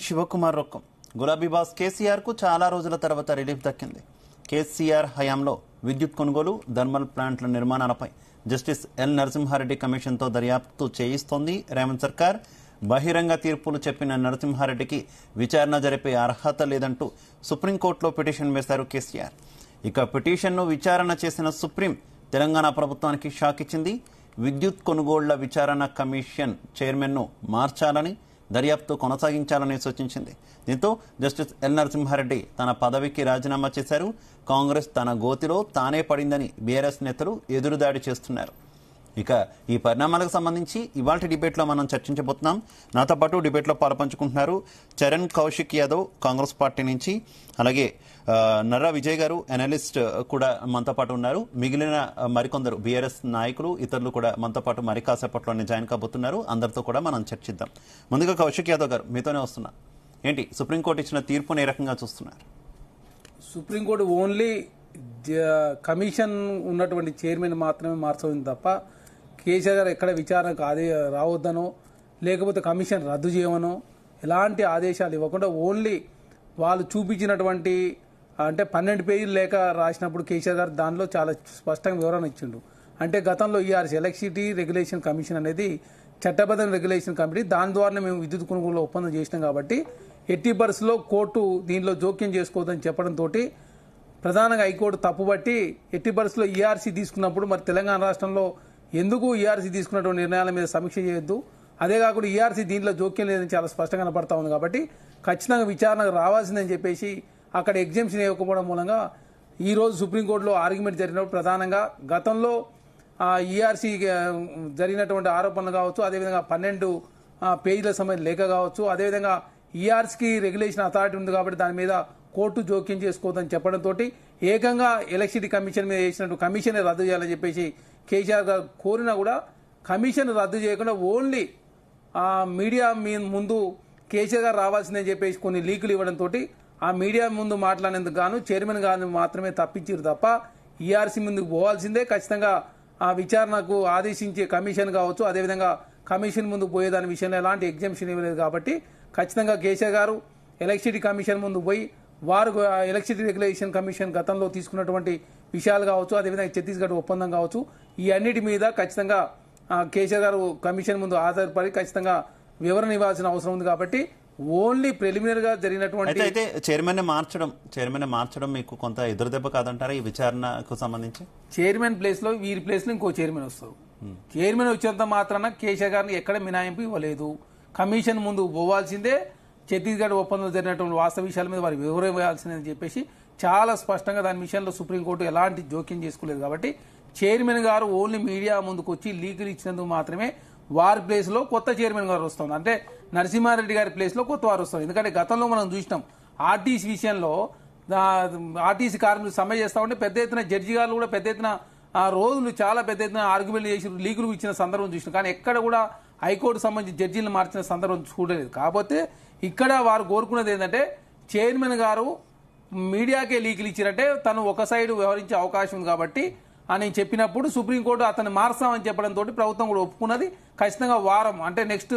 శివకుమార్ రొక్కం. గులాబీ బాస్ కేసీఆర్ కు చాలా రోజుల తర్వాత రిలీఫ్ దక్కింది. కేసీఆర్ హయాంలో విద్యుత్ కొనుగోలు, థర్మల్ ప్లాంట్ల నిర్మాణాలపై జస్టిస్ ఎల్ నరసింహారెడ్డి కమిషన్తో దర్యాప్తు చేయిస్తోంది రేవంత్ సర్కార్. బహిరంగ తీర్పులు చెప్పిన నరసింహారెడ్డికి విచారణ జరిపే అర్హత లేదంటూ సుప్రీంకోర్టులో పిటిషన్ వేశారు కేసీఆర్. ఇక పిటిషన్ను విచారణ చేసిన సుప్రీం తెలంగాణ ప్రభుత్వానికి షాక్ ఇచ్చింది. విద్యుత్ కొనుగోళ్ల విచారణ కమిషన్ చైర్మన్ను మార్చాలని, దర్యాప్తు కొనసాగించాలని సూచించింది. దీంతో జస్టిస్ ఎల్ నరసింహారెడ్డి తన పదవికి రాజీనామా చేశారు. కాంగ్రెస్ తన గోతిలో తానే పడిందని బీఆర్ఎస్ నేతలు ఎదురుదాడి చేస్తున్నారు. ఇక ఈ పరిణామాలకు సంబంధించి ఇవాళ డిబేట్లో మనం చర్చించబోతున్నాం. నాతో పాటు డిబేట్లో పాలుపంచుకుంటున్నారు చరణ్ కౌశిక్ యాదవ్ కాంగ్రెస్ పార్టీ నుంచి, అలాగే నర్రా విజయ్ గారు అనలిస్ట్ కూడా మనతో పాటు ఉన్నారు. మిగిలిన మరికొందరు బీఆర్ఎస్ నాయకులు, ఇతరులు కూడా మనతో పాటు మరి కాసేపట్లోనే జాయిన్ కాబోతున్నారు. అందరితో కూడా మనం చర్చిద్దాం. ముందుగా కౌశిక్ యాదవ్ గారు, మీతోనే వస్తున్నా. ఏంటి సుప్రీంకోర్టు ఇచ్చిన తీర్పుని ఏ రకంగా చూస్తున్నారు? సుప్రీంకోర్టు ఓన్లీ కమిషన్ ఉన్నటువంటి చైర్మన్ మాత్రమే మార్చడం తప్ప కేసీఆర్ గారు ఎక్కడ విచారణకు రావద్దనో లేకపోతే కమిషన్ రద్దు చేయమనో ఎలాంటి ఆదేశాలు ఇవ్వకుండా ఓన్లీ వాళ్ళు చూపించినటువంటి అంటే 12 పేజీలు లేఖ రాసినప్పుడు కేసీఆర్ గారు దానిలో చాలా స్పష్టంగా వివరణ ఇచ్చిండు. అంటే గతంలో ఈఆర్సీ ఎలక్ట్రిసిటీ రెగ్యులేషన్ కమిషన్ అనేది చట్టబద్ధ రెగ్యులేషన్ కమిటీ, దాని ద్వారానే మేము విద్యుత్ కొనుగోలు ఒప్పందం చేసినాం కాబట్టి ఎట్టి పరిస్థితుల్లో కోర్టు దీనిలో జోక్యం చేసుకోవద్దని చెప్పడంతో ప్రధానంగా హైకోర్టు తప్పుబట్టి ఎట్టి పరిస్థితుల్లో ఈఆర్సీ తీసుకున్నప్పుడు మరి తెలంగాణ రాష్ట్రంలో ఎందుకు ఈఆర్సీ తీసుకున్నటువంటి నిర్ణయాల మీద సమీక్ష చేయొద్దు, అదే కాకుండా ఈఆర్సీ దీంట్లో జోక్యం లేదని చాలా స్పష్టంగా కనపడతా ఉంది కాబట్టి ఖచ్చితంగా విచారణకు రావాల్సిందని చెప్పేసి అక్కడ ఎగ్జామ్షన్ ఇవ్వకపోవడం మూలంగా ఈ రోజు సుప్రీంకోర్టులో ఆర్గ్యుమెంట్ జరిగినప్పుడు ప్రధానంగా గతంలో ఈఆర్సీ జరిగినటువంటి ఆరోపణలు కావచ్చు, అదేవిధంగా 12 పేజీల సమయం లేఖ కావచ్చు, అదేవిధంగా ఈఆర్సీకి రెగ్యులేషన్ అథారిటీ ఉంది కాబట్టి దాని మీద కోర్టు జోక్యం చేసుకోవద్దని చెప్పడంతో ఏకంగా ఎలక్ట్రిసిటీ కమిషన్ మీద వేసినట్టు కమిషన్ రద్దు చేయాలని చెప్పేసి కేసీఆర్ గారు కోరినా కూడా కమిషన్ రద్దు చేయకుండా ఓన్లీ మీడియా ముందు కేసీఆర్ గారు రావాల్సిందని చెప్పేసి కొన్ని లీకులు ఇవ్వడంతో ఆ మీడియా ముందు మాట్లాడేందుకు గాను చైర్మన్ గారిని మాత్రమే తప్పించారు తప్ప ఈఆర్సీ ముందుకు పోవాల్సిందే. ఖచ్చితంగా ఆ విచారణకు ఆదేశించే కమిషన్ కావచ్చు, అదేవిధంగా కమిషన్ ముందుకు పోయేదాని విషయంలో ఎలాంటి ఎగ్జామ్షన్ ఇవ్వలేదు కాబట్టి ఖచ్చితంగా కేసీఆర్ గారు ఎలక్ట్రిసిటీ కమిషన్ ముందు పోయి వారు ఎలక్ట్రిసిటీ రెగ్యులేషన్ కమిషన్ గతంలో తీసుకున్నటువంటి విషయాలు కావచ్చు, అదేవిధంగా ఛత్తీస్గఢ్ ఒప్పందం కావచ్చు, ఈ అన్నిటి మీద ఖచ్చితంగా కేసీఆర్ గారు కమిషన్ ముందు ఆధారపడి ఖచ్చితంగా వివరణ ఇవ్వాల్సిన అవసరం ఉంది కాబట్టి ఓన్లీ ప్రిలిమినరీ గా జరిగినటువంటి అయితే చైర్మన్ మార్చడం మీకు కొంత ఎదురుదెబ్బ కాదంటారా ఈ విచారణకు సంబంధించి? చైర్మన్ ప్లేస్ లో వీరి ప్లేస్ లో ఇంకో చైర్మన్ వస్తారు. చైర్మన్ వచ్చేంత మాత్రాన కేసీఆర్ గారిని ఎక్కడ మినహాయింపు ఇవ్వలేదు. కమిషన్ ముందు పోవాల్సిందే, ఛత్తీస్గఢ్ ఒప్పందం జరిగినటువంటి వాస్తవ విషయాల మీద వారు వివరణ ఇవ్వాల్సిందని చెప్పేసి చాలా స్పష్టంగా దాని విషయంలో సుప్రీంకోర్టు ఎలాంటి జోక్యం చేసుకోలేదు కాబట్టి చైర్మన్ గారు ఓన్లీ మీడియా ముందుకు వచ్చి లీకులు ఇచ్చినందుకు మాత్రమే వారి ప్లేస్ లో కొత్త చైర్మన్ గారు వస్తుంది. అంటే నరసింహారెడ్డి గారి ప్లేస్ లో కొత్త వారు వస్తారు. ఎందుకంటే గతంలో మనం చూసినాం ఆర్టీసీ విషయంలో ఆర్టీసీ కార్మికులు సమ్మె చేస్తా ఉంటే పెద్ద ఎత్తున జడ్జి గారు కూడా పెద్ద ఎత్తున రోజులు చాలా పెద్ద ఎత్తున ఆర్గ్యుమెంట్ చేసి లీకులు ఇచ్చిన సందర్భం చూసినాం. కానీ ఎక్కడ కూడా హైకోర్టు సంబంధించి జడ్జీలను మార్చిన సందర్భం చూడలేదు. కాకపోతే ఇక్కడ వారు కోరుకున్నది ఏంటంటే చైర్మన్ గారు మీడియాకే లీకులు ఇచ్చినట్టే తను ఒక సైడ్ వ్యవహరించే అవకాశం ఉంది కాబట్టి అని చెప్పినప్పుడు సుప్రీంకోర్టు అతన్ని మారుస్తామని చెప్పడంతో ప్రభుత్వం కూడా ఒప్పుకున్నది. ఖచ్చితంగా వారం అంటే నెక్స్ట్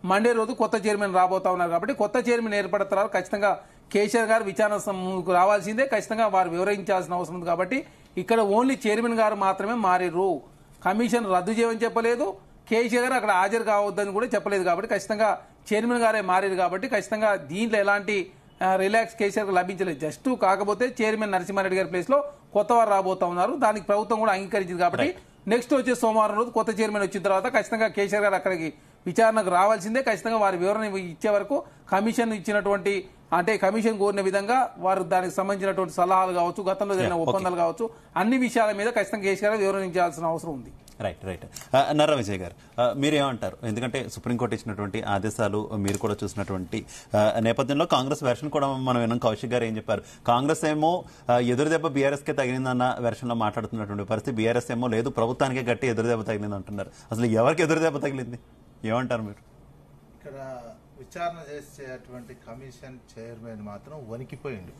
మండే రోజు కొత్త చైర్మన్ రాబోతా ఉన్నారు కాబట్టి కొత్త చైర్మన్ ఏర్పడతారు. ఖచ్చితంగా కేసీఆర్ గారు విచారణ ముందుకు రావాల్సిందే, ఖచ్చితంగా వారు వివరించాల్సిన అవసరం ఉంది కాబట్టి ఇక్కడ ఓన్లీ చైర్మన్ గారు మాత్రమే మారిర్రు. కమిషన్ రద్దు చేయమని చెప్పలేదు, కేసీఆర్ గారు అక్కడ హాజరు కావద్దని కూడా చెప్పలేదు కాబట్టి ఖచ్చితంగా చైర్మన్ గారే మారారు కాబట్టి ఖచ్చితంగా దీంట్లో ఎలాంటి రిలాక్స్ కేసీఆర్ లభించలేదు. జస్ట్ కాకపోతే చైర్మన్ నరసింహారెడ్డి గారి ప్లేస్ లో కొత్త వారు రాబోతా ఉన్నారు. దానికి ప్రభుత్వం కూడా అంగీకరించింది కాబట్టి నెక్స్ట్ వచ్చే సోమవారం రోజు కొత్త చైర్మన్ వచ్చిన తర్వాత ఖచ్చితంగా కేసీఆర్ గారు అక్కడికి విచారణకు రావాల్సిందే. ఖచ్చితంగా వారి వివరణ ఇచ్చే వరకు కమిషన్ ఇచ్చినటువంటి అంటే కమిషన్ కోరిన విధంగా వారు దానికి సంబంధించినటువంటి సలహాలు కావచ్చు, గతంలో జరిగిన ఒప్పందాలు కావచ్చు, అన్ని విషయాల మీద ఖచ్చితంగా కేసీఆర్ గారు వివరించాల్సిన అవసరం ఉంది. రైట్. నర్రా విజయ్ గారు, మీరేమంటారు? ఎందుకంటే సుప్రీంకోర్టు ఇచ్చినటువంటి ఆదేశాలు మీరు కూడా చూసినటువంటి నేపథ్యంలో కాంగ్రెస్ వెర్షన్ కూడా మనం విన్నాం. కౌశిక్ గారు ఏం చెప్పారు? కాంగ్రెస్ ఏమో ఎదురుదెబ్బ బీఆర్ఎస్ కే తగిలిందన్న వెర్షన్ లో మాట్లాడుతున్నటువంటి పరిస్థితి, బీఆర్ఎస్ ఏమో లేదు ప్రభుత్వానికే గట్టి ఎదురుదెబ్బ తగిలింది అంటున్నారు. అసలు ఎవరికి ఎదురుదెబ్బ తగిలింది, ఏమంటారు మీరు? ఇక్కడ విచారణ చేసేటువంటి కమిషన్ చైర్మన్ మాత్రం వణికిపోయిండు.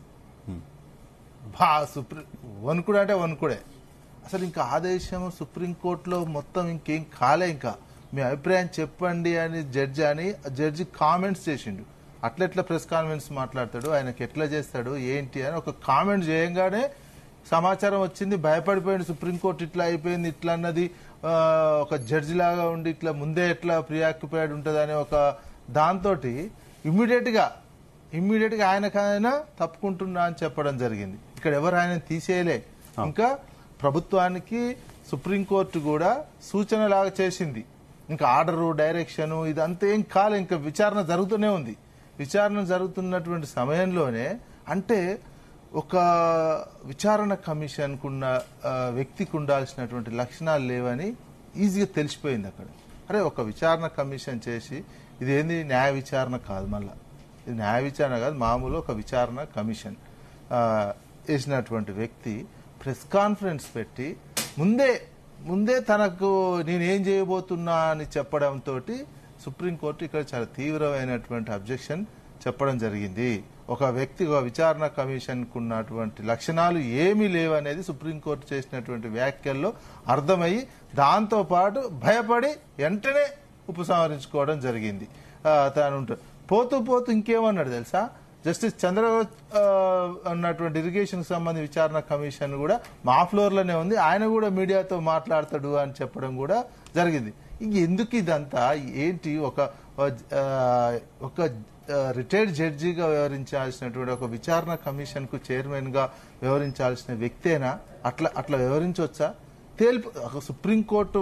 వణుకుడు అంటే వణుకుడే. అసలు ఇంకా ఆదేశం సుప్రీంకోర్టులో మొత్తం ఇంకేం కాలే, ఇంకా మీ అభిప్రాయం చెప్పండి అని జడ్జి కామెంట్స్ చేసిండు. అట్లెట్లా ప్రెస్ కాన్ఫరెన్స్ మాట్లాడతాడు, ఆయనకి ఎట్లా చేస్తాడు ఏంటి అని ఒక కామెంట్ చేయంగానే సమాచారం వచ్చింది, భయపడిపోయింది. సుప్రీంకోర్టు ఇట్లా అయిపోయింది, ఇట్లా అన్నది ఒక జడ్జి లాగా ఉండి ఇట్లా ముందే ఎట్లా ప్రియాక్యుపైడ్ ఉంటుంది అనే ఒక దాంతో ఇమ్మీడియట్ గా ఆయనకైనా తప్పుకుంటున్నా అని చెప్పడం జరిగింది. ఇక్కడ ఎవరు ఆయన తీసేయలే. ఇంకా ప్రభుత్వానికి సుప్రీంకోర్టు కూడా సూచన లాగా చేసింది. ఇంకా ఆర్డరు, డైరెక్షన్ ఇదంతా ఏం కాలే, ఇంకా విచారణ జరుగుతూనే ఉంది. విచారణ జరుగుతున్నటువంటి సమయంలోనే అంటే ఒక విచారణ కమిషన్కు ఉన్న వ్యక్తికి ఉండాల్సినటువంటి లక్షణాలు లేవని ఈజీగా తెలిసిపోయింది అక్కడ. అరే ఒక విచారణ కమిషన్ చేసి ఇదేంది న్యాయ విచారణ కాదు, మళ్ళా ఇది న్యాయ విచారణ కాదు, మామూలు ఒక విచారణ కమిషన్ వేసినటువంటి వ్యక్తి ప్రెస్ కాన్ఫరెన్స్ పెట్టి ముందే తనకు నేనేం చేయబోతున్నా అని చెప్పడంతో సుప్రీంకోర్టు ఇక్కడ చాలా తీవ్రమైనటువంటి అబ్జెక్షన్ చెప్పడం జరిగింది. ఒక వ్యక్తి ఒక విచారణ కమిషన్ కు ఉన్నటువంటి లక్షణాలు ఏమీ లేవనేది సుప్రీంకోర్టు చేసినటువంటి వ్యాఖ్యల్లో అర్థమయ్యి దాంతో పాటు భయపడి వెంటనే ఉపసంహరించుకోవడం జరిగింది. తను పోతూ ఇంకేమన్నాడు తెలుసా, జస్టిస్ చంద్ర అన్నటువంటి ఇరిగేషన్ సంబంధించి విచారణ కమిషన్ కూడా మా ఫ్లోర్ లోనే ఉంది, ఆయన కూడా మీడియాతో మాట్లాడతాడు అని చెప్పడం కూడా జరిగింది. ఎందుకు ఇదంతా ఏంటి, ఒక రిటైర్డ్ జడ్జిగా వ్యవహరించాల్సినటువంటి ఒక విచారణ కమిషన్ కు చైర్మన్ గా వ్యవహరించాల్సిన వ్యక్తేనా అట్లా వ్యవహరించవచ్చా? సుప్రీంకోర్టు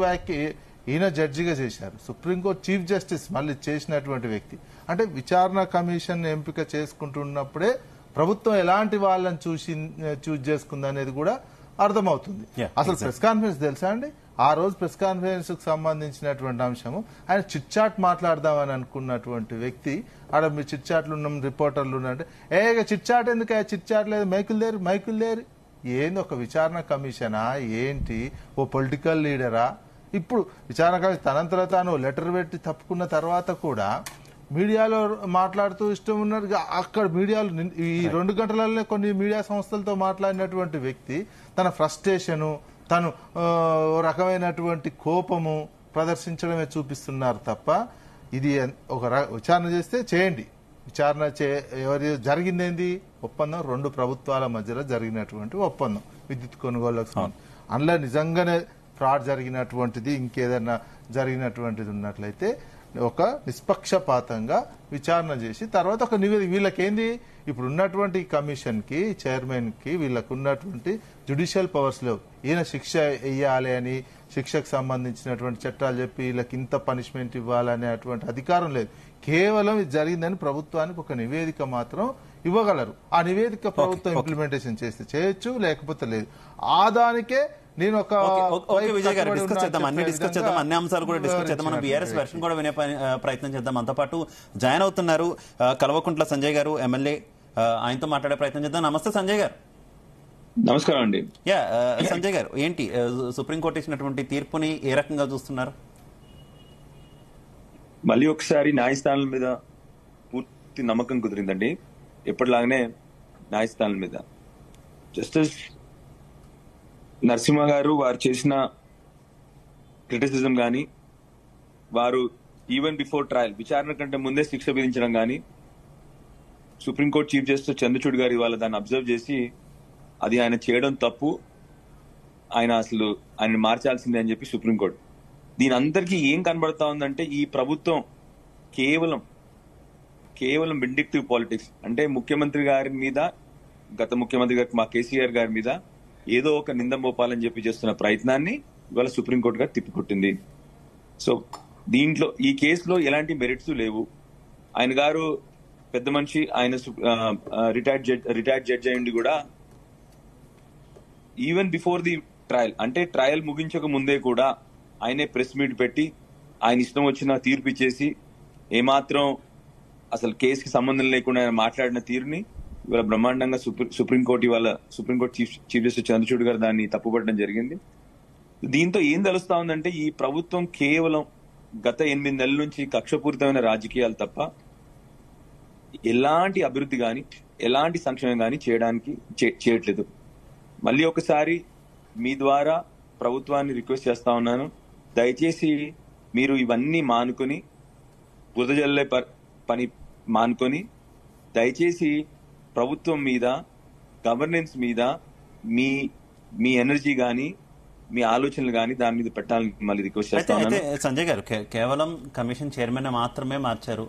ఈయన జడ్జిగా చేశారు, సుప్రీంకోర్టు చీఫ్ జస్టిస్ మళ్ళీ చేసినటువంటి వ్యక్తి. అంటే విచారణ కమిషన్ ఎంపిక చేసుకుంటున్నప్పుడే ప్రభుత్వం ఎలాంటి వాళ్ళని చూజ్ చేసుకుంది అనేది కూడా అర్థమవుతుంది. అసలు ప్రెస్ కాన్ఫరెన్స్ తెలుసా అండి, ఆ రోజు ప్రెస్ కాన్ఫరెన్స్ కు సంబంధించినటువంటి అంశము ఆయన చిట్ చాట్ మాట్లాడదామని అనుకున్నటువంటి వ్యక్తి ఆడ మీ చిట్ చాట్లు ఉన్న రిపోర్టర్లు ఉన్నారంటే చిట్ చాట్ ఎందుకు, చిట్ చాట్ లేదు, మైకులు లేరు ఏంది, ఒక విచారణ కమిషనా ఏంటి, ఓ పొలిటికల్ లీడరా? ఇప్పుడు విచారణ కమిషన్ తనంతర తాను లెటర్ పెట్టి తప్పుకున్న తర్వాత కూడా మీడియాలో మాట్లాడుతూ ఇష్టం ఉన్నారు. అక్కడ మీడియాలో ఈ 2 గంటలలో కొన్ని మీడియా సంస్థలతో మాట్లాడినటువంటి వ్యక్తి తన ఫ్రస్ట్రేషను, తను రకమైనటువంటి కోపము ప్రదర్శించడమే చూపిస్తున్నారు తప్ప ఇది ఒక విచారణ చేస్తే చేయండి. విచారణ ఎవరి జరిగిందేంది, ఒప్పందం 2 ప్రభుత్వాల మధ్యలో జరిగినటువంటి ఒప్పందం విద్యుత్ కొనుగోళ్లకు. అందులో నిజంగానే ఫ్రాడ్ జరిగినటువంటిది ఇంకేదన్నా జరిగినటువంటిది ఉన్నట్లయితే ఒక నిష్పక్షపాతంగా విచారణ చేసి తర్వాత ఒక నివేదిక, వీళ్ళకేంది ఇప్పుడు ఉన్నటువంటి కమిషన్ కి చైర్మన్ కి వీళ్ళకు ఉన్నటువంటి జ్యుడిషియల్ పవర్స్ లేవు. ఈయన శిక్ష వేయాలి అని శిక్షకు సంబంధించినటువంటి చట్టాలు చెప్పి వీళ్ళకి ఇంత పనిష్మెంట్ ఇవ్వాలనే అటువంటి అధికారం లేదు. కేవలం ఇది జరిగిందని ప్రభుత్వానికి ఒక నివేదిక మాత్రం ఇవ్వగలరు. ఆ నివేదిక ప్రభుత్వం ఇంప్లిమెంటేషన్ చేస్తే చేయొచ్చు, లేకపోతే లేదు. ఆ దానికే నేను ఒక విజయ్ గారు డిస్కస్ చేద్దాం, అన్ని అంశాలు కూడా డిస్కస్ చేద్దాం. మనం బీఆర్ఎస్ వెర్షన్ కూడా వినే ప్రయత్నం చేద్దాం. అంతో పాటు జాయిన్ అవుతున్నారు కల్వకుంట్ల సంజయ్ గారు, ఎమ్మెల్యే, ఆయనతో మాట్లాడే ప్రయత్నం చేద్దాం. నమస్తే సంజయ్ గారు. నమస్కారం అండి. సంజయ్ గారు, ఏంటి సుప్రీంకోర్టు ఇచ్చినటువంటి తీర్పుని ఏ రకంగా చూస్తున్నారు? మళ్ళీ ఒకసారి న్యాయస్థానాల మీద పూర్తి నమ్మకం కుదిరిందండి. ఎప్పటిలాగానే న్యాయస్థానాల మీద జస్టిస్ నరసింహ గారు వారు చేసిన క్రిటిసిజం గాని, వారు ఈవెన్ బిఫోర్ ట్రయల్ విచారణ కంటే ముందే శిక్ష విధించడం గాని, సుప్రీంకోర్టు చీఫ్ జస్టిస్ చంద్రచూడ్ గారు ఇవాళ దాన్ని అబ్జర్వ్ చేసి అది ఆయన చేయడం తప్పు, ఆయన మార్చాల్సిందే అని చెప్పి సుప్రీంకోర్టు. దీని అందరికీ ఏం కనబడతా ఉందంటే ఈ ప్రభుత్వం కేవలం విండిక్టివ్ పాలిటిక్స్, అంటే ముఖ్యమంత్రి గారి మీద, గత ముఖ్యమంత్రి గారి మా కేసీఆర్ గారి మీద ఏదో ఒక నింద మోపాలని చెప్పి చేస్తున్న ప్రయత్నాన్ని ఇవాళ సుప్రీంకోర్టు గారు తిప్పికొట్టింది. సో దీంట్లో ఈ కేసులో ఎలాంటి మెరిట్స్ లేవు. ఆయన గారు పెద్ద మనిషి, ఆయన రిటైర్డ్ జడ్జి అయ్యింది కూడా ఈవెన్ బిఫోర్ ది ట్రయల్, అంటే ట్రయల్ ముగించక ముందే కూడా ఆయనే ప్రెస్ మీట్ పెట్టి ఆయన ఇష్టం వచ్చిన తీర్పు ఇచ్చేసి ఏమాత్రం అసలు కేసుకి సంబంధం లేకుండా ఆయన మాట్లాడిన తీరుని ఇవాళ బ్రహ్మాండంగా సుప్రీంకోర్టు చీఫ్ జస్టిస్ చంద్రచూడ్ గారు దాన్ని తప్పుపట్టడం జరిగింది. దీంతో ఏం తెలుస్తా ఉందంటే ఈ ప్రభుత్వం కేవలం గత 8 నెలల నుంచి కక్షపూరితమైన రాజకీయాలు తప్ప ఎలాంటి అభివృద్ధి గాని ఎలాంటి సంక్షేమం గాని చేయట్లేదు. మళ్ళీ ఒకసారి మీ ద్వారా ప్రభుత్వాన్ని రిక్వెస్ట్ చేస్తా ఉన్నాను, దయచేసి మీరు ఇవన్నీ మానుకుని బురద జల్లే పని మానుకొని దయచేసి ప్రభుత్వం మీద, గవర్నెన్స్ మీద మీ మీ ఎనర్జీ గానీ మీ ఆలోచనలు కానీ దాని మీద పెట్టాలని మళ్ళీ రిక్వెస్ట్ చేస్తాను. అయితే సంజయ్ గారు కేవలం కమిషన్ చైర్మన్ మాత్రమే మార్చారు,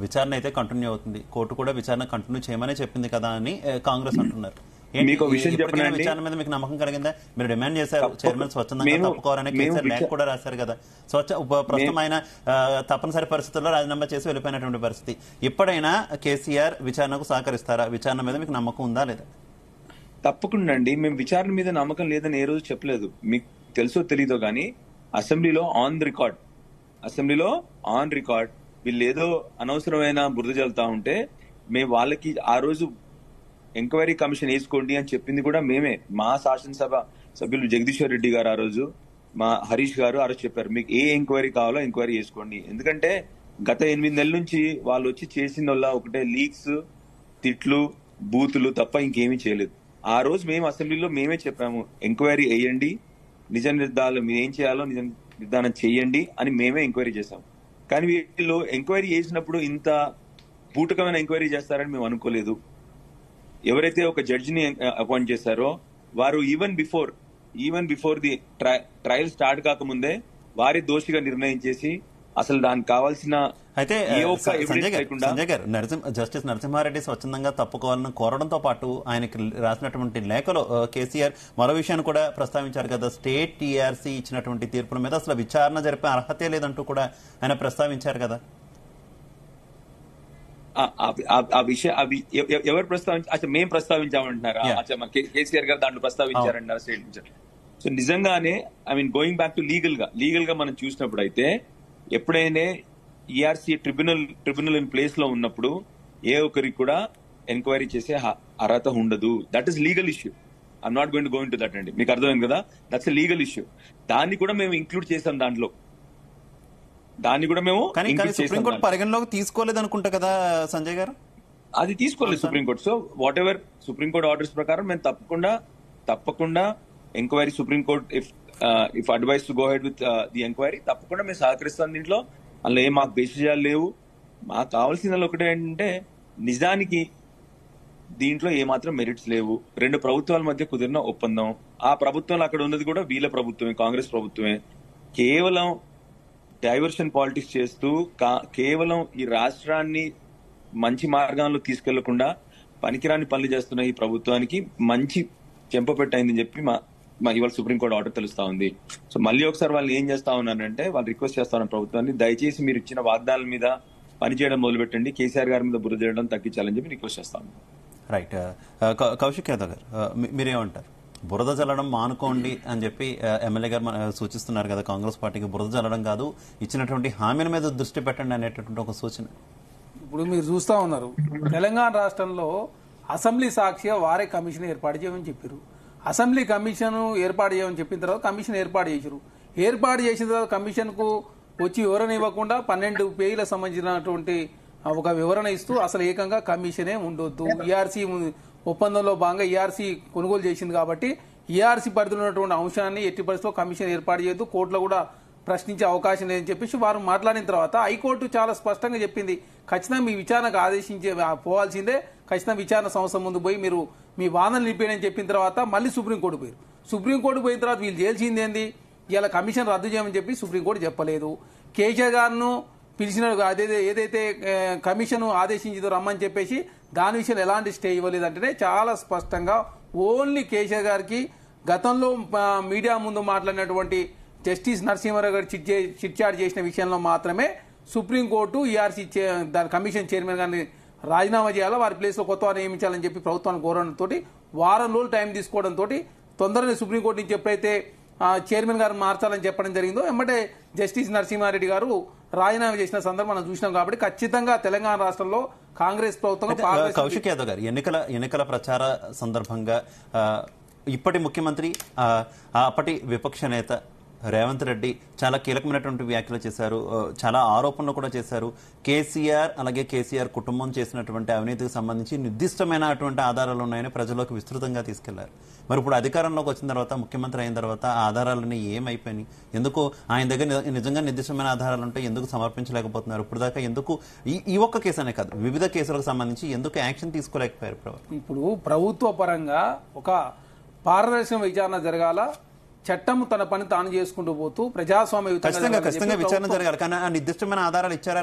విచారణ అయితే కంటిన్యూ అవుతుంది, కోర్టు కూడా విచారణ కంటిన్యూ చేయమని చెప్పింది కదా అని కాంగ్రెస్ అంటున్నారు. మీకు విషయం చెప్పండి, విచారణ మీద మీకు నమ్మకం కలిగిందా? మీరు డిమాండ్ చేశారు చైర్మన్ స్వచ్ఛందంగా తప్పుకోవాలని, కేసీఆర్ లేఖ కూడా రాశారు కదా. ప్రస్తుతం ఆయన తప్పనిసరి పరిస్థితుల్లో రాజీనామా చేసి వెళ్ళిపోయినటువంటి పరిస్థితి. ఇప్పుడైనా కేసీఆర్ విచారణకు సహకరిస్తారా? విచారణ మీద మీకు నమ్మకం ఉందా లేదా? తప్పకుండా అండి. మేము విచారణ మీద నమ్మకం లేదని ఏ రోజు చెప్పలేదు. మీకు తెలుసో తెలీదో కానీ అసెంబ్లీలో ఆన్ రికార్డ్ వీళ్ళు ఏదో అనవసరమైన బురద జల్లుతా ఉంటే మేము వాళ్ళకి ఆ రోజు ఎంక్వైరీ కమిషన్ వేసుకోండి అని చెప్పింది కూడా మేమే. మా శాసనసభ సభ్యులు జగదీశ్వర్ రెడ్డి గారు ఆ రోజు, మా హరీష్ గారు ఆ రోజు చెప్పారు, మీకు ఏ ఎంక్వైరీ కావాలో ఎంక్వైరీ చేసుకోండి. ఎందుకంటే గత 8 నెలల నుంచి వాళ్ళు వచ్చి చేసిన ఒకటే లీక్స్, తిట్లు, బూతులు తప్ప ఇంకేమీ చేయలేదు. ఆ రోజు మేము అసెంబ్లీలో మేమే చెప్పాము, ఎంక్వైరీ వేయండి, నిజ నిర్ధారణ మీరు ఏం చేయాలో నిజ నిర్ధారణ చేయండి అని మేమే ఎంక్వైరీ చేశాం. కానీ వీళ్ళు ఎంక్వైరీ చేసినప్పుడు ఇంత బూటకమైన ఎంక్వైరీ చేస్తారని మేము అనుకోలేదు. ఎవరైతే ఒక జడ్జిని అపాయింట్ చేశారో వారు even before the trial start కాకముందే వారి దోషిగా నిర్ణయించేసి అసలు దానికి కావాల్సిన అయితే సంజయ్ గారు జస్టిస్ నరసింహారెడ్డి స్వచ్ఛందంగా తప్పుకోవాలని కోరడంతో పాటు ఆయనకి రాసినటువంటి లేఖలో కేసీఆర్ మరో విషయాన్ని కూడా ప్రస్తావించారు కదా, స్టేట్ టీఆర్సీ ఇచ్చినటువంటి తీర్పుల మీద అసలు విచారణ జరిపే అర్హతే లేదంటూ కూడా ఆయన ప్రస్తావించారు కదా. ఆ విషయం అవి ఎవరు ప్రస్తావించారు? మేము ప్రస్తావించామంటున్నారా? కేసీఆర్ గారు దాంట్లో ప్రస్తావించారంటారా స్టేట్? సో నిజంగానే గోయింగ్ బ్యాక్ టు లీగల్ గా మనం చూసినప్పుడు అయితే ఎప్పుడైనా ఈఆర్సీ ట్రిబ్యునల్ ఇన్ ప్లేస్ లో ఉన్నప్పుడు ఏ ఒక్కరికి కూడా ఎంక్వైరీ చేసే అర్హత ఉండదు. That is legal issue. I'm not going to go in to that అండి. మీకు అర్థమైంది కదా, దట్స్ ఎ లీగల్ ఇష్యూ. దాన్ని కూడా మేము ఇంక్లూడ్ చేసాం దాంట్లో. సుప్రీంకోర్టు పరిగణలోకి తీసుకోలేదు అనుకుంటా కదా సంజయ్ గారు? అది తీసుకోలేదు supreme court. So what ever supreme court orders ప్రకారం మేము తప్పకుండా enquiry, supreme court if advice to go head with the enquiry తప్పకుండా మేము సహకరిస్తాం. దీంట్లో అందులో ఏం మాకు బేసిజాలు లేవు. మాకు కావాల్సిన ఒకటే ఏంటంటే నిజానికి దీంట్లో ఏమాత్రం మెరిట్స్ లేవు. 2 ప్రభుత్వాల మధ్య కుదిరిన ఒప్పందం. ఆ ప్రభుత్వంలో అక్కడ ఉన్నది కూడా వీళ్ళ ప్రభుత్వమే, కాంగ్రెస్ ప్రభుత్వమే. కేవలం డైవర్షన్ పాలిటిక్స్ చేస్తూ కేవలం ఈ రాష్ట్రాన్ని మంచి మార్గంలో తీసుకెళ్లకుండా పనికిరాని పనులు చేస్తున్న ఈ ప్రభుత్వానికి మంచి చెంపపెట్టయిందని చెప్పి మా ఇవాళ సుప్రీంకోర్టు ఆర్డర్ తెలుస్తా ఉంది. సో మళ్ళీ ఒకసారి వాళ్ళు ఏం చేస్తా ఉన్నారంటే వాళ్ళు రిక్వెస్ట్ చేస్తా ఉన్నారు ప్రభుత్వాన్ని, దయచేసి మీరు ఇచ్చిన వాగ్దానాల మీద పనిచేయడం మొదలుపెట్టండి, కేసీఆర్ గారి మీద బురద చేయడం తగ్గించాలని చెప్పి రిక్వెస్ట్ చేస్తా ఉన్నాం. రైట్. కౌశిక్ యాదవ్ గారు మీరేమంటారు? బురద జల్లడం మానుకోండి అని చెప్పి ఎమ్మెల్యే గారు సూచిస్తున్నారు కదా, కాంగ్రెస్ పార్టీకి బురద జల్లడం కాదు, ఇచ్చినటువంటి హామీల మీద దృష్టి పెట్టండి అనేటటువంటి ఒక సూచన. ఇప్పుడు మీరు చూస్తా ఉన్నారు, తెలంగాణ రాష్ట్రంలో అసెంబ్లీ సాక్షిగా వారే కమిషన్ ఏర్పాటు చేయమని చెప్పారు. అసెంబ్లీ కమిషన్ ఏర్పాటు చేయమని చెప్పిన తర్వాత కమిషన్ ఏర్పాటు చేశారు. ఏర్పాటు చేసిన తర్వాత కమిషన్ కు వచ్చి వివరణ ఇవ్వకుండా 12 పేజీలకు సంబంధించినటువంటి ఒక వివరణ ఇస్తూ అసలు ఏకంగా కమిషనే ఉండొద్దు, ఈఆర్సీ ఒప్పందంలో భాగంగా ఈఆర్సీ కొనుగోలు చేసింది కాబట్టి ఈఆర్సీ పరిధిలో ఉన్నటువంటి అంశాన్ని ఎట్టి పరిస్థితిలో కమిషన్ ఏర్పాటు చేయొద్దు, కోర్టులో కూడా ప్రశ్నించే అవకాశం లేదని చెప్పేసి వారు మాట్లాడిన తర్వాత హైకోర్టు చాలా స్పష్టంగా చెప్పింది, ఖచ్చితంగా మీ విచారణకు ఆదేశించే పోవాల్సిందే, ఖచ్చితంగా విచారణ సంస్థ ముందు పోయి మీరు మీ వాదనలు నిలిపేయని చెప్పిన తర్వాత మళ్ళీ సుప్రీంకోర్టు పోయారు. సుప్రీంకోర్టు పోయిన తర్వాత వీళ్ళు చేయాల్సింది ఏంది, ఇలా కమిషన్ రద్దు చేయమని చెప్పి సుప్రీంకోర్టు చెప్పలేదు. కేసీఆర్ గారిను పిలిచిన ఏదైతే కమిషన్ ఆదేశించిందో రమ్మని చెప్పేసి దాని విషయంలో ఎలాంటి స్టే ఇవ్వలేదంటేనే చాలా స్పష్టంగా ఓన్లీ కేసీఆర్ గారికి గతంలో మీడియా ముందు మాట్లాడినటువంటి జస్టిస్ నరసింహారావు గారు చిట్చాట్ చేసిన విషయంలో మాత్రమే సుప్రీంకోర్టు ఈఆర్సీ దాని కమిషన్ చైర్మన్ గారిని రాజీనామా చేయాలా, వారి ప్లేస్లో కొత్త వారిని నియమించాలని చెప్పి ప్రభుత్వాన్ని కోరడంతో వారం రోజులు టైం తీసుకోవడంతో తొందరగా సుప్రీంకోర్టు నుంచి ఎప్పుడైతే చైర్మన్ గారు మార్చాలని చెప్పడం జరిగిందో ఎమ్మటే జస్టిస్ నరసింహారెడ్డి గారు రాజీనామా చేసిన సందర్భం మనం చూసినాం. కాబట్టి ఖచ్చితంగా తెలంగాణ రాష్ట్రంలో కాంగ్రెస్ ప్రభుత్వం. కౌశిక్ యాదవ్ గారు, ఎన్నికల ప్రచార సందర్భంగా ఇప్పటి ముఖ్యమంత్రి అప్పటి విపక్ష నేత రేవంత్ రెడ్డి చాలా కీలకమైనటువంటి వ్యాఖ్యలు చేశారు, చాలా ఆరోపణలు కూడా చేశారు. కేసీఆర్ అలాగే కేసీఆర్ కుటుంబం చేసినటువంటి అవినీతికి సంబంధించి నిర్దిష్టమైనటువంటి ఆధారాలు ఉన్నాయని ప్రజల్లోకి విస్తృతంగా తీసుకెళ్లారు. మరి ఇప్పుడు అధికారంలోకి వచ్చిన తర్వాత, ముఖ్యమంత్రి అయిన తర్వాత ఆ ఆధారాలన్నీ ఏమైపోయినాయి? ఎందుకు ఆయన దగ్గర నిజంగా నిర్దిష్టమైన ఆధారాలు ఉంటే ఎందుకు సమర్పించలేకపోతున్నారు? ఇప్పుడు దాకా ఎందుకు ఈ ఒక్క కేసు అనే కాదు, వివిధ కేసులకు సంబంధించి ఎందుకు యాక్షన్ తీసుకోలేకపోయారు? ఇప్పుడు ప్రభుత్వ పరంగా ఒక పారదర్శక విచారణ జరగాల, చట్టం తన పని తాను చేసుకుంటూ పోతూ ప్రజాస్వామ్య విచారణ జరగాలి. కానీ నిర్దిష్టమైన ఆధారాలు ఇచ్చారా?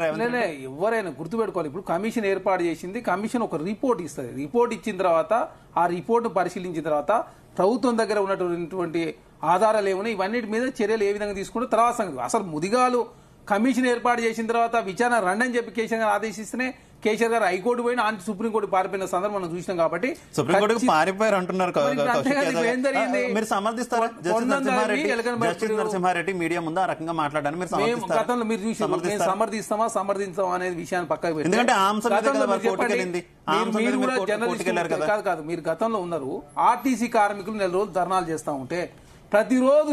ఎవరైనా గుర్తుపెట్టుకోవాలి. ఇప్పుడు కమిషన్ ఏర్పాటు చేసింది, కమిషన్ ఒక రిపోర్ట్ ఇస్తుంది. రిపోర్ట్ ఇచ్చిన తర్వాత ఆ రిపోర్ట్ పరిశీలించిన తర్వాత ప్రభుత్వం దగ్గర ఉన్నటువంటి ఆధారాలు ఏమున్నాయి, ఇవన్నిటి మీద చర్యలు ఏ విధంగా తీసుకుంటే తర్వాత సంగతి. అసలు ముదిగాలు కమిషన్ ఏర్పాటు చేసిన తర్వాత విచారణ రండి అని చెప్పి కేసీఆర్ గారు ఆదేశిస్తేనే కేసీఆర్ గారు హైకోర్టు పోయిన ఆంటీ సుప్రీంకోర్టు పారిపోయిన సందర్భం మనం చూసినాం. కాబట్టి సుప్రీంకోర్టుకు పారిపోయారు అంటున్నారు. నరసింహారెడ్డి మీడియా ముందు ఆ రకంగా మాట్లాడారు. గతంలో మీరు చూసి సమర్థిస్తామా అనేది విషయాన్ని పక్కకు పెట్టి, కాదు మీరు గతంలో ఉన్నారు. ఆర్టీసీ కార్మికులు 4 రోజులు ధర్నాలు చేస్తా ఉంటే ప్రతిరోజు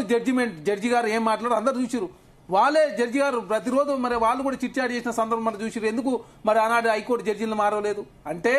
జడ్జి గారు ఏం మాట్లాడారు అందరు చూసిరు. వాళ్ళే జడ్జి గారు ప్రతిరోజు మరి వాళ్ళు కూడా చిట్చాట్ చేసిన సందర్భం మనం చూసి, ఎందుకు మరి ఆనాడు హైకోర్టు జడ్జీలను మారలేదు అంటే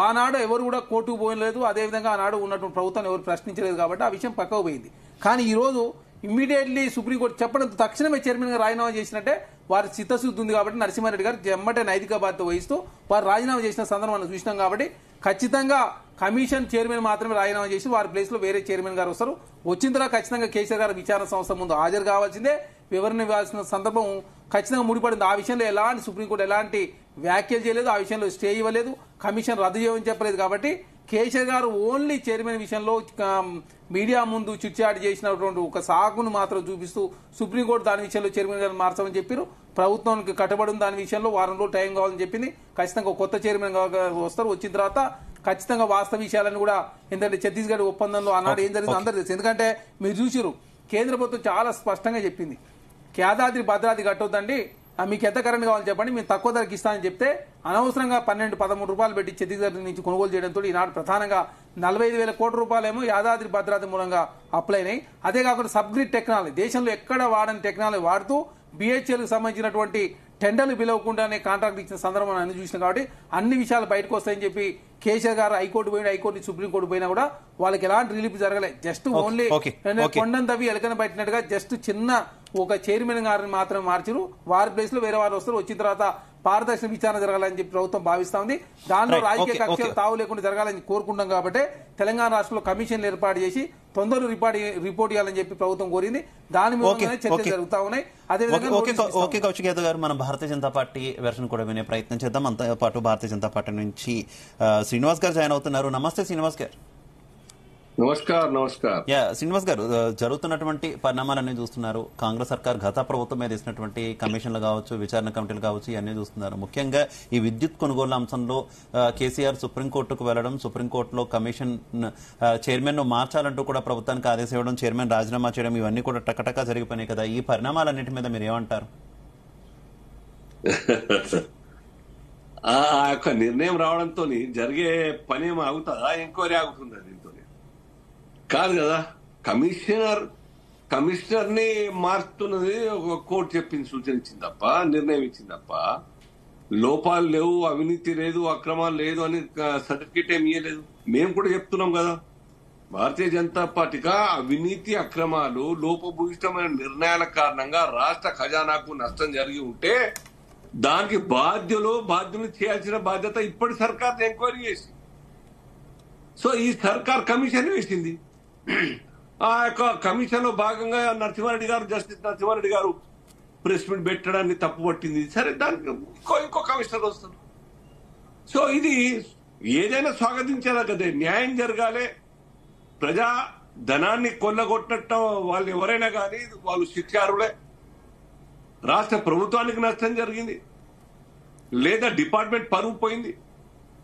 ఆనాడు ఎవరు కూడా కోర్టుకు పోయలేదు, అదేవిధంగా ఆనాడు ఉన్నటువంటి ప్రభుత్వాన్ని ఎవరు ప్రశ్నించలేదు కాబట్టి ఆ విషయం పక్కకు పోయింది. కానీ ఈ రోజు ఇమ్మీడియట్లీ సుప్రీంకోర్టు చెప్పడంతో తక్షణమే చైర్మన్ గా రాజీనామా చేసినట్టే వారి చిత్తశుద్ధి ఉంది. కాబట్టి నరసింహారెడ్డి గారు ఎమ్మటే నైతిక బాధ్యత వహిస్తూ వారు రాజీనామా చేసిన సందర్భం మనం చూసినాం. కాబట్టి ఖచ్చితంగా కమిషన్ చైర్మన్ మాత్రమే రాజీనామా చేసి వారి ప్లేస్ లో వేరే చైర్మన్ గారు వస్తారు. వచ్చిన తర్వాత ఖచ్చితంగా కేసీఆర్ గారు విచారణ సంస్థ ముందు హాజరు కావాల్సిందే, వివరణ ఇవ్వాల్సిన సందర్భం ఖచ్చితంగా ముడిపడింది. ఆ విషయంలో ఎలాంటి సుప్రీంకోర్టు ఎలాంటి వ్యాఖ్యలు చేయలేదు, ఆ విషయంలో స్టే ఇవ్వలేదు, కమిషన్ రద్దు చేయమని చెప్పలేదు. కాబట్టి కేసీఆర్ గారు ఓన్లీ చైర్మన్ విషయంలో మీడియా ముందు చిట్చాట్ చేసినటువంటి ఒక సాకును మాత్రం చూపిస్తూ సుప్రీంకోర్టు దాని విషయంలో చైర్మన్ గారు మార్చమని చెప్పారు. ప్రభుత్వానికి కట్టబడి దాని విషయంలో వారం రోజులు టైం కావాలని చెప్పింది. ఖచ్చితంగా కొత్త చైర్మన్ వస్తారు. వచ్చిన తర్వాత ఖచ్చితంగా వాస్తవ విషయాలను కూడా, ఎందుకంటే ఛత్తీస్గఢ్ ఒప్పందంలో ఆనాడు ఏం జరిగిందో అందరూ తెలుసు. ఎందుకంటే మీరు చూసిరు, కేంద్ర ప్రభుత్వం చాలా స్పష్టంగా చెప్పింది, యాదాద్రి భద్రాద్రి కట్టొద్దండి, మీకు ఎంత కరెంట్ కావాలని చెప్పండి, మేము తక్కువ ధరకి ఇస్తామని చెప్తే అనవసరంగా 12-13 రూపాయలు పెట్టి ఛత్తీస్గఢ్ నుంచి కొనుగోలు చేయడంతో ఈనాడు ప్రధానంగా 45,000 కోట్ల రూపాయలేమో యాదాద్రి భద్రాద్రి మూలంగా అప్లై అయినాయి. అదే కాకుండా సబ్గ్రిడ్ టెక్నాలజీ దేశంలో ఎక్కడ వాడని టెక్నాలజీ వాడుతూ BHEL కు సంబంధించినటువంటి టెండర్లు పిలవకుండానే కాంట్రాక్ట్ ఇచ్చిన సందర్భం అన్ని చూసినాం. కాబట్టి అన్ని విషయాలు బయటకు వస్తాయని చెప్పి కేసీఆర్ గారు హైకోర్టు పోయిన, హైకోర్టు సుప్రీంకోర్టు పోయినా కూడా వాళ్ళకి ఎలాంటి రిలీఫ్ జరగలేదు. జస్ట్ ఓన్లీ కొండను తవ్వి ఎలకన పట్టినట్టుగా జస్ట్ చిన్న ఒక చైర్మన్ గారిని మాత్రమే మార్చారు. వారి ప్లేస్ లో వేరే వారు వస్తారు. వచ్చిన తర్వాత పారదర్శక విచారణ జరగాలని చెప్పి ప్రభుత్వం భావిస్తా ఉంది. దానిలో రాజకీయ కక్షలు తావు లేకుండా జరగాలని కోరుకుంటాం. కాబట్టి తెలంగాణ రాష్ట్రంలో కమిషన్లు ఏర్పాటు చేసి తొందరగా రిపోర్ట్ ఇవ్వాలని చెప్పి ప్రభుత్వం కోరింది. దాని మీద చర్చలు జరుగుతా ఉన్నాయి. ఓకే కౌశిక్ యాదవ్ గారు, మనం భారతీయ జనతా పార్టీ వెర్షన్ కూడా వినే ప్రయత్నం చేద్దాం. అంతా పాటు భారతీయ జనతా పార్టీ నుంచి శ్రీనివాస్ గారు జాయిన్ అవుతున్నారు. నమస్తే శ్రీనివాస్ గారు. నమస్కారం. శ్రీనివాస్ గారు, జరుగుతున్నటువంటి పరిణామాలన్నీ చూస్తున్నారు. కాంగ్రెస్ సర్కార్ గత ప్రభుత్వం మీద వేసినటువంటి కమిషన్లు కావచ్చు, విచారణ కమిటీలు కావచ్చు, ఇవన్నీ చూస్తున్నారు. ముఖ్యంగా ఈ విద్యుత్ కొనుగోలు అంశంలో కేసీఆర్ సుప్రీంకోర్టుకు వెళ్లడం, సుప్రీంకోర్టులో కమిషన్ చైర్మన్ ను మార్చాలంటూ కూడా ప్రభుత్వానికి ఆదేశం ఇవ్వడం, చైర్మన్ రాజీనామా చేయడం, ఇవన్నీ కూడా టకటకా జరిగిపోయినాయి కదా. ఈ పరిణామాలన్నింటి మీద మీరు ఏమంటారు? ఆ యొక్క నిర్ణయం రావడంతో జరిగే పని ఏమో ఆగుతుందా, ఎంక్వైరీ ఆగుతుందా? దీంతో కాదు కదా. కమిషనర్ ని మార్చుతున్నది ఒక కోర్టు చెప్పింది, సూచన ఇచ్చింది తప్ప, నిర్ణయం ఇచ్చింది తప్ప, లోపాలు లేవు, అవినీతి లేదు, అక్రమాలు లేదు అని సర్టిఫికేట్ ఏమి ఇవ్వలేదు. మేము కూడా చెప్తున్నాం కదా, భారతీయ జనతా పార్టీగా అవినీతి, అక్రమాలు, లోపభూయిష్టమైన నిర్ణయాల కారణంగా రాష్ట్ర ఖజానాకు నష్టం జరిగి ఉంటే దానికి బాధ్యులు చేయాల్సిన బాధ్యత ఇప్పటి సర్కార్ ఎంక్వైరీ చేసి, సో ఈ సర్కార్ కమిషన్ వేసింది. ఆ యొక్క కమిషన్ లో భాగంగా జస్టిస్ నరసింహారెడ్డి గారు ప్రెస్ మీట్ పెట్టడాన్ని తప్పు పట్టింది. సరే, దానికి ఇంకో కమిషనర్ వస్తారు. సో ఇది ఏదైనా స్వాగతించాలా కదే, న్యాయం జరగాలి. ప్రజా ధనాన్ని కొల్లగొట్టినట్టు వాళ్ళు ఎవరైనా కానీ వాళ్ళు శిక్షార్హులే. రాష్ట్ర ప్రభుత్వానికి నష్టం జరిగింది, లేదా డిపార్ట్మెంట్ పరువు పోయింది.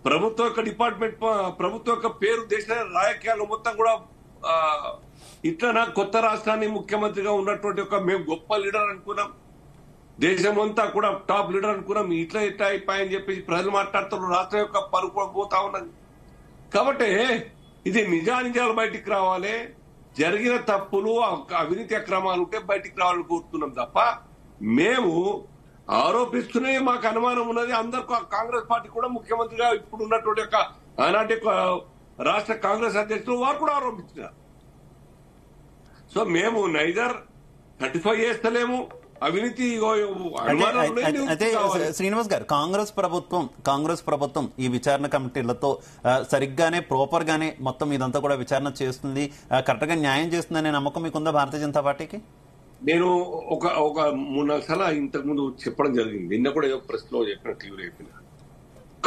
ప్రభుత్వం యొక్క పేరు దేశ రాజకీయాలు మొత్తం కూడా ఇట్లా కొత్త రాష్ట్రాన్ని ముఖ్యమంత్రిగా ఉన్నటువంటి ఒక మేము గొప్ప లీడర్ అనుకున్నాం, దేశం అంతా కూడా టాప్ లీడర్ అనుకున్నాం. ఇట్లా అయిపోయాయని చెప్పేసి ప్రజలు మాట్లాడుతున్నారు. రాష్ట్రం యొక్క పరువు పోతా ఉన్నది. కాబట్టి ఇది నిజానిజాలు బయటికి రావాలి. జరిగిన తప్పులు అవినీతి అక్రమాలు ఉంటే బయటికి రావాలని కోరుతున్నాం తప్ప మేము ఆరోపిస్తూనే మాకు అనుమానం ఉన్నది. అందరికీ కాంగ్రెస్ పార్టీ కూడా ముఖ్యమంత్రిగా ఇప్పుడు ఉన్నటువంటి ఆనాటి రాష్ట్ర కాంగ్రెస్ అధ్యక్షులు వారు కూడా ఆరోపించారు. సో మేము నైదర్ 35 చేస్తలేము, అవినీతి అయితే శ్రీనివాస్ గారు, కాంగ్రెస్ ప్రభుత్వం ఈ విచారణ కమిటీలతో సరిగ్గానే ప్రాపర్ గానే మొత్తం ఇదంతా కూడా విచారణ చేస్తుంది, కరెక్ట్ గా న్యాయం చేస్తుందనే నమ్మకం మీకుందా భారతీయ జనతా పార్టీకి? నేను ఒక 3-4 సార్లు ఇంతకు ముందు చెప్పడం జరిగింది. నిన్న కూడా ఏదో ప్రెస్ లో చెప్పిన, టీవీలో చెప్పిన,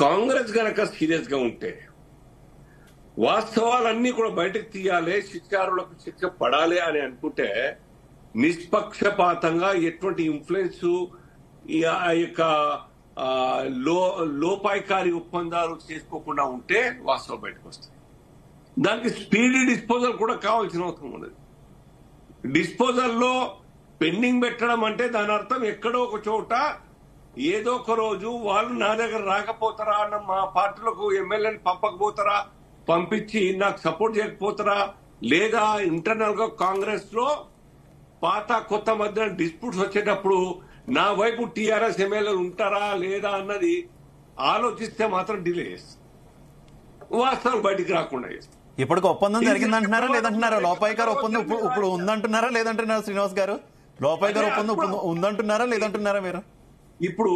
కాంగ్రెస్ గనక సీరియస్ గా ఉంటే వాస్తవాలన్నీ కూడా బయటకు తీయాలి, శిక్షారులకు శిక్ష పడాలి అని అనుకుంటే నిష్పక్షపాతంగా ఎటువంటి ఇన్ఫ్లుయెన్స్ ఆ యొక్క లోపాయికారి ఒప్పందాలు చేసుకోకుండా ఉంటే వాస్తవం బయటకు వస్తాయి. దానికి స్పీడీ డిస్పోజల్ కూడా కావాల్సిన అవసరం ఉన్నది. డిస్పోజల్లో పెండింగ్ పెట్టడం అంటే దాని అర్థం ఎక్కడో ఒక చోట ఏదో ఒక రోజు వాళ్ళు నా దగ్గర రాకపోతారా అన్న, మా పార్టీలకు ఎమ్మెల్యేని పంపకపోతారా, పంపించి నాకు సపోర్ట్ చేయకపోతారా, లేదా ఇంటర్నల్ గా కాంగ్రెస్ లో పాత కొత్త మధ్య డిస్ప్యూట్స్ వచ్చేటప్పుడు నా వైపు టీఆర్ఎస్ ఎమ్మెల్యేలు ఉంటారా లేదా అన్నది ఆలోచిస్తే మాత్రం డిలే చేస్తారు, వాస్తవాలు బయటికి రాకుండా చేస్తారు. ఇప్పటికి ఒప్పందం జరిగిందంటున్నారా లేదంటున్నారా? లోపాయికారు ఒప్పందం ఇప్పుడు ఉందంటున్నారా లేదంటున్నారా శ్రీనివాస్ గారు? లోపాయికారు ఒప్పందం ఉందంటున్నారా లేదంటున్నారా మీరు? ఇప్పుడు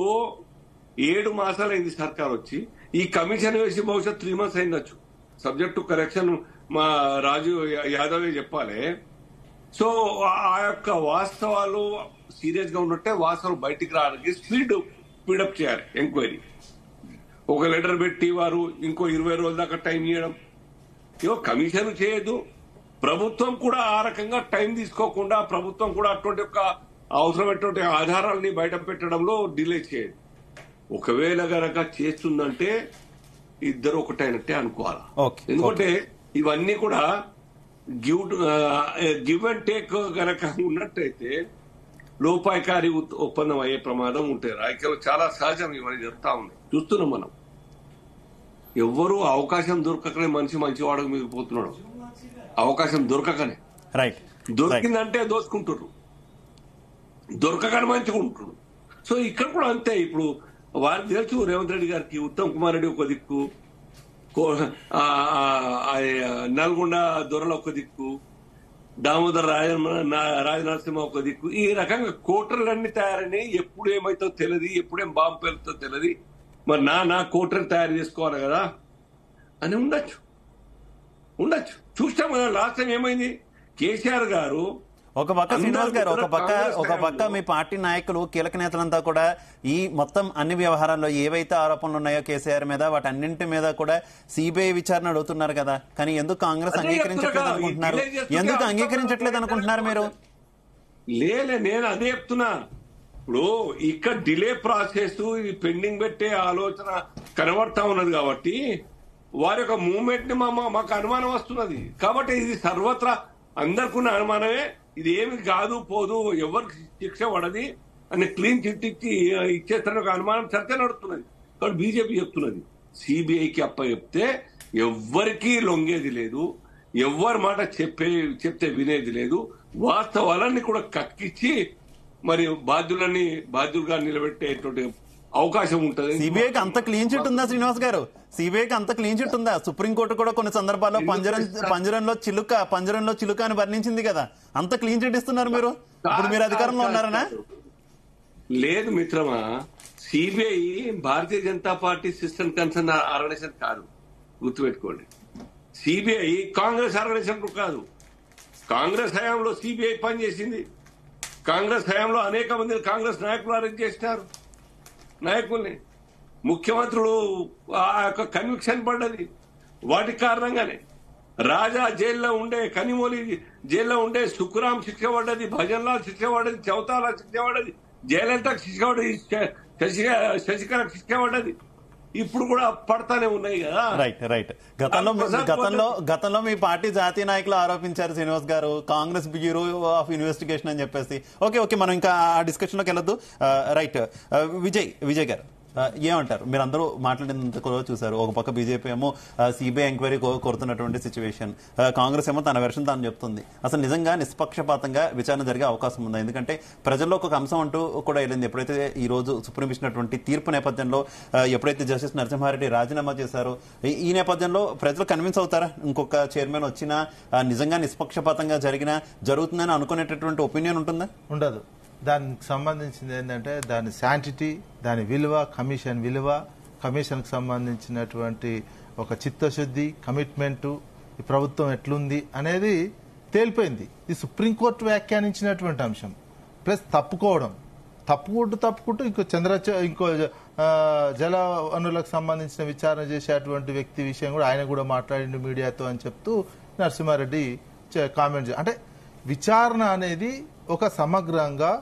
7 మాసాలైంది సర్కార్ వచ్చి, ఈ కమిషన్ వేసి బహుశా 3 months అయిందచ్చు. సబ్జెక్ట్ టు కరెక్షన్ మా రాజు యాదవ్ చెప్పాలి. సో ఆ యొక్క వాస్తవాలు సీరియస్ గా ఉన్నట్టే వాస్తవాలు బయటికి రావడానికి స్పీడప్ చేయాలి ఎంక్వైరీ. ఒక లెటర్ పెట్టి వారు ఇంకో 20 రోజుల దాకా టైం ఇవ్వడం, ఏవో కమిషన్ చేయదు. ప్రభుత్వం కూడా ఆ రకంగా టైం తీసుకోకుండా ప్రభుత్వం కూడా అటువంటి ఒక అవసరమైనటువంటి ఆధారాలని బయట పెట్టడంలో డిలే చేయదు. ఒకవేళ గనక చేస్తుందంటే ఇద్దరు ఒకటైనట్టే అనుకోవాలి. ఎందుకంటే ఇవన్నీ కూడా గివ్ అండ్ టేక్ గనక ఉన్నట్టయితే లోపాయికారి ఒప్పందం అయ్యే ప్రమాదం ఉంటాయి. రాజకీయాలు చాలా సహజం ఇవన్నీ జరుగుతా ఉన్నాయి, చూస్తున్నాం మనం. ఎవ్వరూ అవకాశం దొరకకనే మంచివాడకు మిగిలిపోతున్నాడు. అవకాశం దొరకకనే, దొరికిందంటే దోచుకుంటున్నారు, దొరకకనే మంచిగా ఉంటున్నారు. సో ఇక్కడ కూడా అంతే. ఇప్పుడు వారికి తెలుసు, రేవంత్ రెడ్డి గారికి ఉత్తమ్ కుమార్ రెడ్డి ఒక దిక్కు, నల్గొండ దొరల ఒక దిక్కు, దామోదర్ రాజనరసింహ ఒక దిక్కు. ఈ రకంగా కోటర్లన్నీ తయారైనాయి. ఎప్పుడు ఏమైతో తెలియదు, ఎప్పుడేం బాంబు పేలుతో తెలియదు. మరి నా కోటరీ తయారు చేసుకోవాలి కదా అని ఉండొచ్చు. చూస్తాం కదా లాస్ట్ టైం ఏమైంది. కేసీఆర్ గారు ఒక పక్క, శ్రీనివాస్ గారు ఒక పక్క మీ పార్టీ నాయకులు కీలక నేతలంతా కూడా ఈ మొత్తం అన్ని వ్యవహారాల్లో ఏవైతే ఆరోపణలు ఉన్నాయో కేసీఆర్ మీద వాటన్నింటి మీద కూడా సిబిఐ విచారణ అడుగుతున్నారు కదా. కానీ ఎందుకు కాంగ్రెస్ అంగీకరించట్లేదు అనుకుంటున్నారు మీరు? నేను అదే చెప్తున్నా. ఇప్పుడు ఇక్కడ డిలే ప్రాసెస్, ఇది పెండింగ్ పెట్టే ఆలోచన కనబడతా ఉన్నది కాబట్టి వారి యొక్క మూవ్మెంట్ ని మాకు అనుమానం వస్తున్నది. కాబట్టి ఇది సర్వత్రా అందరికున్న అనుమానమే. ఇది ఏమి కాదు పోదు, ఎవరికి శిక్ష పడది అని క్లీన్ చిట్ ఇచ్చేస్తారని ఒక అనుమానం చర్చ నడుస్తున్నది. కాబట్టి బీజేపీ చెప్తున్నది సిబిఐకి చెప్తే ఎవ్వరికీ లొంగేది లేదు, ఎవ్వరి మాట చెప్తే వినేది లేదు. వాస్తవాలన్నీ కూడా కక్కిచ్చి మరి బాధ్యులుగా నిలబెట్టేటువంటి అవకాశం ఉంటుంది. సిబిఐకి అంత క్లీన్ చిట్ ఉందా శ్రీనివాస్ గారు? సిబిఐకి అంత క్లీన్ చిట్ ఉందా? సుప్రీంకోర్టు కూడా కొన్ని సందర్భాల్లో పంజరంలో చిలుక అని వర్ణించింది కదా. అంత క్లీన్ చిట్ ఇస్తున్నారు మీరు. ఇప్పుడు మీరు అధికారంలో ఉన్నారనా? లేదు మిత్రమా, CBI Bharatiya Janata party system concern organization కాదు, గుర్తుపెట్టుకోండి. సిబిఐ కాంగ్రెస్ ఆర్గనైజేషన్ కాదు. కాంగ్రెస్ హయాంలో సిబిఐ పనిచేసింది. కాంగ్రెస్ హయాంలో అనేక మంది కాంగ్రెస్ నాయకులు అరెస్ట్ చేసినారు. నాయకుల్ని, ముఖ్యమంత్రులు ఆ యొక్క కన్విక్షన్ పడ్డది. వాటి కారణంగానే రాజా జైల్లో ఉండే, కనిమోలి జైల్లో ఉండే, సుఖరాం శిక్ష పడ్డది, భజన్లాల్ శిక్ష పడ్డది, చౌతాలా శిక్ష పడ్డది, జయలలితకు శిక్ష పడ్డది, శశికళకు శిక్ష పడ్డది. ఇప్పుడు కూడా పడతానే ఉన్నాయి కదా. రైట్. గతంలో మీ పార్టీ జాతీయ నాయకులు ఆరోపించారు శ్రీనివాస్ గారు, కాంగ్రెస్ బ్యూరో ఆఫ్ ఇన్వెస్టిగేషన్ అని చెప్పేసి. ఓకే, మనం ఇంకా ఆ డిస్కషన్ లోకి వెళ్ళొద్దు. రైట్, విజయ్ గారు, ఏమంటారు? మీరు అందరూ మాట్లాడినంత కూడా చూసారు. ఒక పక్క బీజేపీ ఏమో సిబిఐ ఎంక్వైరీ కోరుతున్నటువంటి సిచ్యువేషన్, కాంగ్రెస్ ఏమో తన వెర్షన్ తాను చెప్తుంది. అసలు నిజంగా నిష్పక్షపాతంగా విచారణ జరిగే అవకాశం ఉందా? ఎందుకంటే ప్రజల్లో ఒక అంశం అంటూ కూడా వెళ్ళింది. ఎప్పుడైతే ఈ రోజు సుప్రీం ఇచ్చినటువంటి తీర్పు నేపథ్యంలో, ఎప్పుడైతే జస్టిస్ నరసింహారెడ్డి రాజీనామా చేశారో, ఈ నేపథ్యంలో ప్రజలు కన్విన్స్ అవుతారా ఇంకొక చైర్మన్ వచ్చినా నిజంగా నిష్పక్షపాతంగా జరుగుతుందని అనుకునేటటువంటి ఒపీనియన్ ఉంటుందా? ఉండదు. దానికి సంబంధించింది ఏంటంటే దాని శాంటిటీ, దాని విలువ, కమిషన్కి సంబంధించినటువంటి ఒక చిత్తశుద్ధి, కమిట్మెంటు, ఈ ప్రభుత్వం ఎట్లుంది అనేది తేలిపోయింది. ఇది సుప్రీంకోర్టు వ్యాఖ్యానించినటువంటి అంశం. ప్లస్ తప్పుకుంటూ ఇంకో జల వనరులకు సంబంధించిన విచారణ చేసేటువంటి వ్యక్తి విషయం కూడా ఆయన కూడా మాట్లాడిండు మీడియాతో అని చెప్తూ నరసింహారెడ్డి కామెంట్. అంటే విచారణ అనేది ఒక సమగ్రంగా,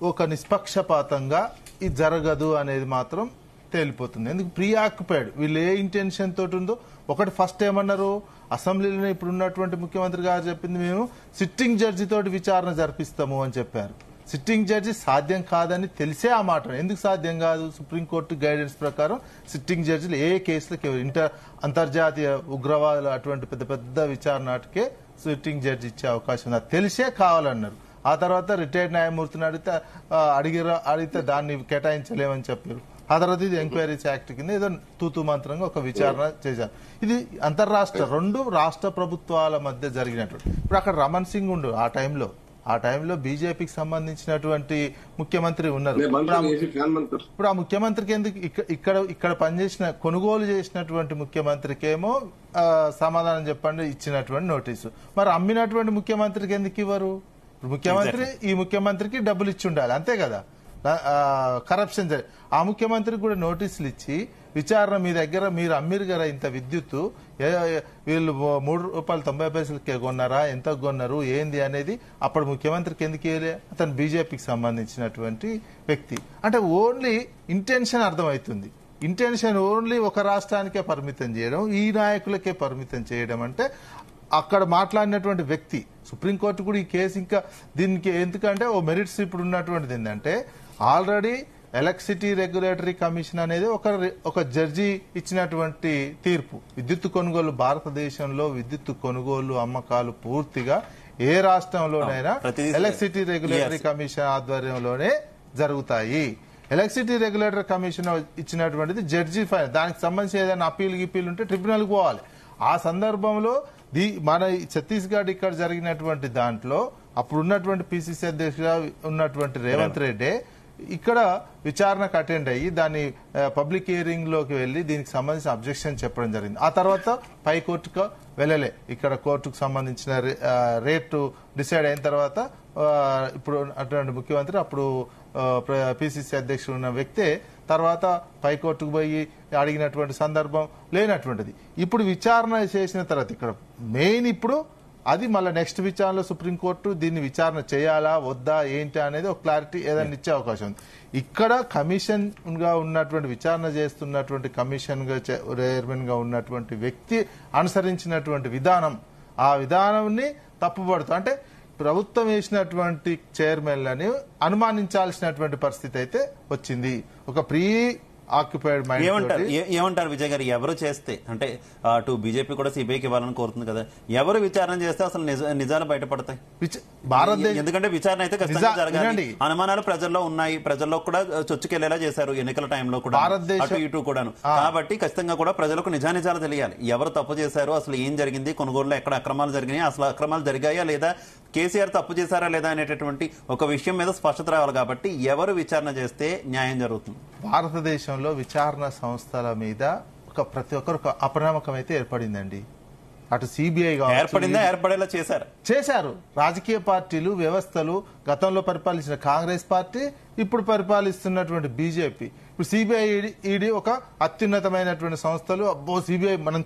ఒక నిష్పక్షపాతంగా ఇది జరగదు అనేది మాత్రం తేలిపోతుంది. ఎందుకు ప్రీఆక్యుపైడ్, వీళ్ళు ఏ ఇంటెన్షన్ తోటి ఉందో. ఒకటి ఫస్ట్ ఏమన్నారు, అసెంబ్లీలో ఇప్పుడు ఉన్నటువంటి ముఖ్యమంత్రి గారు చెప్పింది, మేము సిట్టింగ్ జడ్జి తోటి విచారణ జరిపిస్తాము అని చెప్పారు. సిట్టింగ్ జడ్జి సాధ్యం కాదని తెలిసే ఆ మాట. ఎందుకు సాధ్యం కాదు? సుప్రీంకోర్టు గైడెన్స్ ప్రకారం సిట్టింగ్ జడ్జిలు ఏ కేసులకు అంతర్జాతీయ ఉగ్రవాదులు అటువంటి పెద్ద పెద్ద విచారణకే సిట్టింగ్ జడ్జి ఇచ్చే అవకాశం ఉంది. తెలిసే కావాలన్నారు. ఆ తర్వాత రిటైర్డ్ న్యాయమూర్తిని అడిగితే దాన్ని కేటాయించలేమని చెప్పారు. ఆ తర్వాత ఇది ఎంక్వైరీస్ యాక్ట్ కింద ఏదో తూతూ మంత్రంగా ఒక విచారణ చేశారు. ఇది రెండు రాష్ట్ర ప్రభుత్వాల మధ్య జరిగినటువంటి. ఇప్పుడు అక్కడ రమణ్ సింగ్ ఉండు ఆ టైంలో బీజేపీకి సంబంధించినటువంటి ముఖ్యమంత్రి ఉన్నారు. ఇప్పుడు ఆ ముఖ్యమంత్రికి ఎందుకు ఇక్కడ పనిచేసిన, కొనుగోలు చేసినటువంటి ముఖ్యమంత్రికేమో సమాధానం చెప్పండి ఇచ్చినటువంటి నోటీసు. మరి అమ్మినటువంటి ముఖ్యమంత్రికి ఎందుకు ఇవ్వరు? ఈ ముఖ్యమంత్రికి డబ్బులు ఇచ్చి ఉండాలి, అంతే కదా. కరప్షన్ ఆ ముఖ్యమంత్రికి కూడా నోటీసులు ఇచ్చి విచారణ మీ దగ్గర మీరు అమ్మిరు కదా ఇంత విద్యుత్తు, వీళ్ళు ₹3.90 కొన్నారా, ఎంత కొన్నారు, ఏంది అనేది అప్పుడు ముఖ్యమంత్రికి ఎందుకు ఇవ్వలే? అతను బీజేపీకి సంబంధించినటువంటి వ్యక్తి. అంటే ఓన్లీ ఇంటెన్షన్ అర్థమవుతుంది. ఇంటెన్షన్ ఓన్లీ ఒక రాష్ట్రానికే పరిమితం చేయడం, ఈ నాయకులకే పరిమితం చేయడం. అంటే అక్కడ మాట్లాడినటువంటి వ్యక్తి, సుప్రీంకోర్టు కూడా ఈ కేసు ఇంకా దీనికి ఎందుకంటే ఓ మెరిట్స్ ఇప్పుడు ఉన్నటువంటిది ఏంటంటే, ఆల్రెడీ ఎలక్ట్రిసిటీ రెగ్యులేటరీ కమిషన్ అనేది ఒక జడ్జి ఇచ్చినటువంటి తీర్పు. విద్యుత్ కొనుగోలు, భారతదేశంలో విద్యుత్ కొనుగోలు అమ్మకాలు పూర్తిగా ఏ రాష్ట్రంలోనైనా ఎలక్ట్రిసిటీ రెగ్యులేటరీ కమిషన్ ఆధ్వర్యంలోనే జరుగుతాయి. ఎలక్ట్రిసిటీ రెగ్యులేటరీ కమిషన్ ఇచ్చినటువంటిది జడ్జి ఫైనల్. దానికి సంబంధించి ఏదైనా అప్పీల్ ఉంటే ట్రిబ్యునల్కి పోవాలి. ఆ సందర్భంలో మన ఛత్తీస్గఢ్ ఇక్కడ జరిగినటువంటి దాంట్లో అప్పుడు ఉన్నటువంటి పిసిసి అధ్యక్షుగా ఉన్నటువంటి రేవంత్ రెడ్డి ఇక్కడ విచారణకు అటెండ్ అయ్యి దాన్ని పబ్లిక్ హియరింగ్ లోకి వెళ్లి దీనికి సంబంధించిన అబ్జెక్షన్ చెప్పడం జరిగింది. ఆ తర్వాత పై కోర్టుకు వెళ్ళలే. ఇక్కడ కోర్టుకు సంబంధించిన రేటు డిసైడ్ అయిన తర్వాత ఇప్పుడు అటువంటి ముఖ్యమంత్రి, అప్పుడు పిసిసి అధ్యక్షుడు ఉన్న వ్యక్తే తర్వాత పైకోర్టుకు పోయి అడిగినటువంటి సందర్భం లేనటువంటిది. ఇప్పుడు విచారణ చేసిన తర్వాత ఇక్కడ మెయిన్ ఇప్పుడు అది మళ్ళీ నెక్స్ట్ విచారణలో సుప్రీంకోర్టు దీన్ని విచారణ చేయాలా వద్దా ఏంటి అనేది ఒక క్లారిటీ ఏదైనా ఇచ్చే అవకాశం ఉంది. ఇక్కడ కమిషన్ గా ఉన్నటువంటి, విచారణ చేస్తున్నటువంటి కమిషన్ గా చైర్మన్ గా ఉన్నటువంటి వ్యక్తి అనుసరించినటువంటి విధానం, ఆ విధానాన్ని తప్పుపడుతూ, అంటే ప్రభుత్వం వేసినటువంటి చైర్మన్లని అనుమానించాల్సినటువంటి పరిస్థితి అయితే వచ్చింది. ఒక ప్రీ ఆక్యుపైడ్ మైండ్. ఏమంటారు విజయ్ గారు, ఎవరు చేస్తే, అంటే అటు బీజేపీ కూడా సిబిఐకి ఇవ్వాలని కోరుతుంది కదా, ఎవరు విచారణ చేస్తే అసలు నిజాలు బయటపడతాయి? భారతదేశం ఎందుకంటే విచారణ అయితే ఖచ్చితంగా జరగాలి. అనుమానాలు ప్రజల్లో ఉన్నాయి, ప్రజల్లో కూడా చొచ్చుకెళ్లేలా చేశారు ఎన్నికల టైంలో కూడా, అటు ఇటు కూడాను. కాబట్టి ఖచ్చితంగా కూడా ప్రజలకు నిజాలు తెలియాలి. ఎవరు తప్పు చేశారు, అసలు ఏం జరిగింది, కొనుగోలులో ఎక్కడ అక్రమాలు జరిగినాయి, అసలు అక్రమాలు జరిగాయా లేదా, కేసీఆర్ తప్పు చేశారా లేదా అనేటటువంటి ఒక విషయం మీద స్పష్టత రావాలి. కాబట్టి ఎవరు విచారణ చేస్తే న్యాయం జరుగుతుంది? భారతదేశంలో విచారణ సంస్థల మీద ప్రతి ఒక్కరు అపనమ్మకం అయితే ఏర్పడిందండి. అటు సిబిఐ ఏర్పడేలా చేశారు రాజకీయ పార్టీలు, వ్యవస్థలు, గతంలో పరిపాలించిన కాంగ్రెస్ పార్టీ, ఇప్పుడు పరిపాలిస్తున్నటువంటి బీజేపీ. ఇప్పుడు సిబిఐ, ఈడీ ఒక అత్యున్నతమైనటువంటి సంస్థలు. అబ్బో సిబిఐ, మనం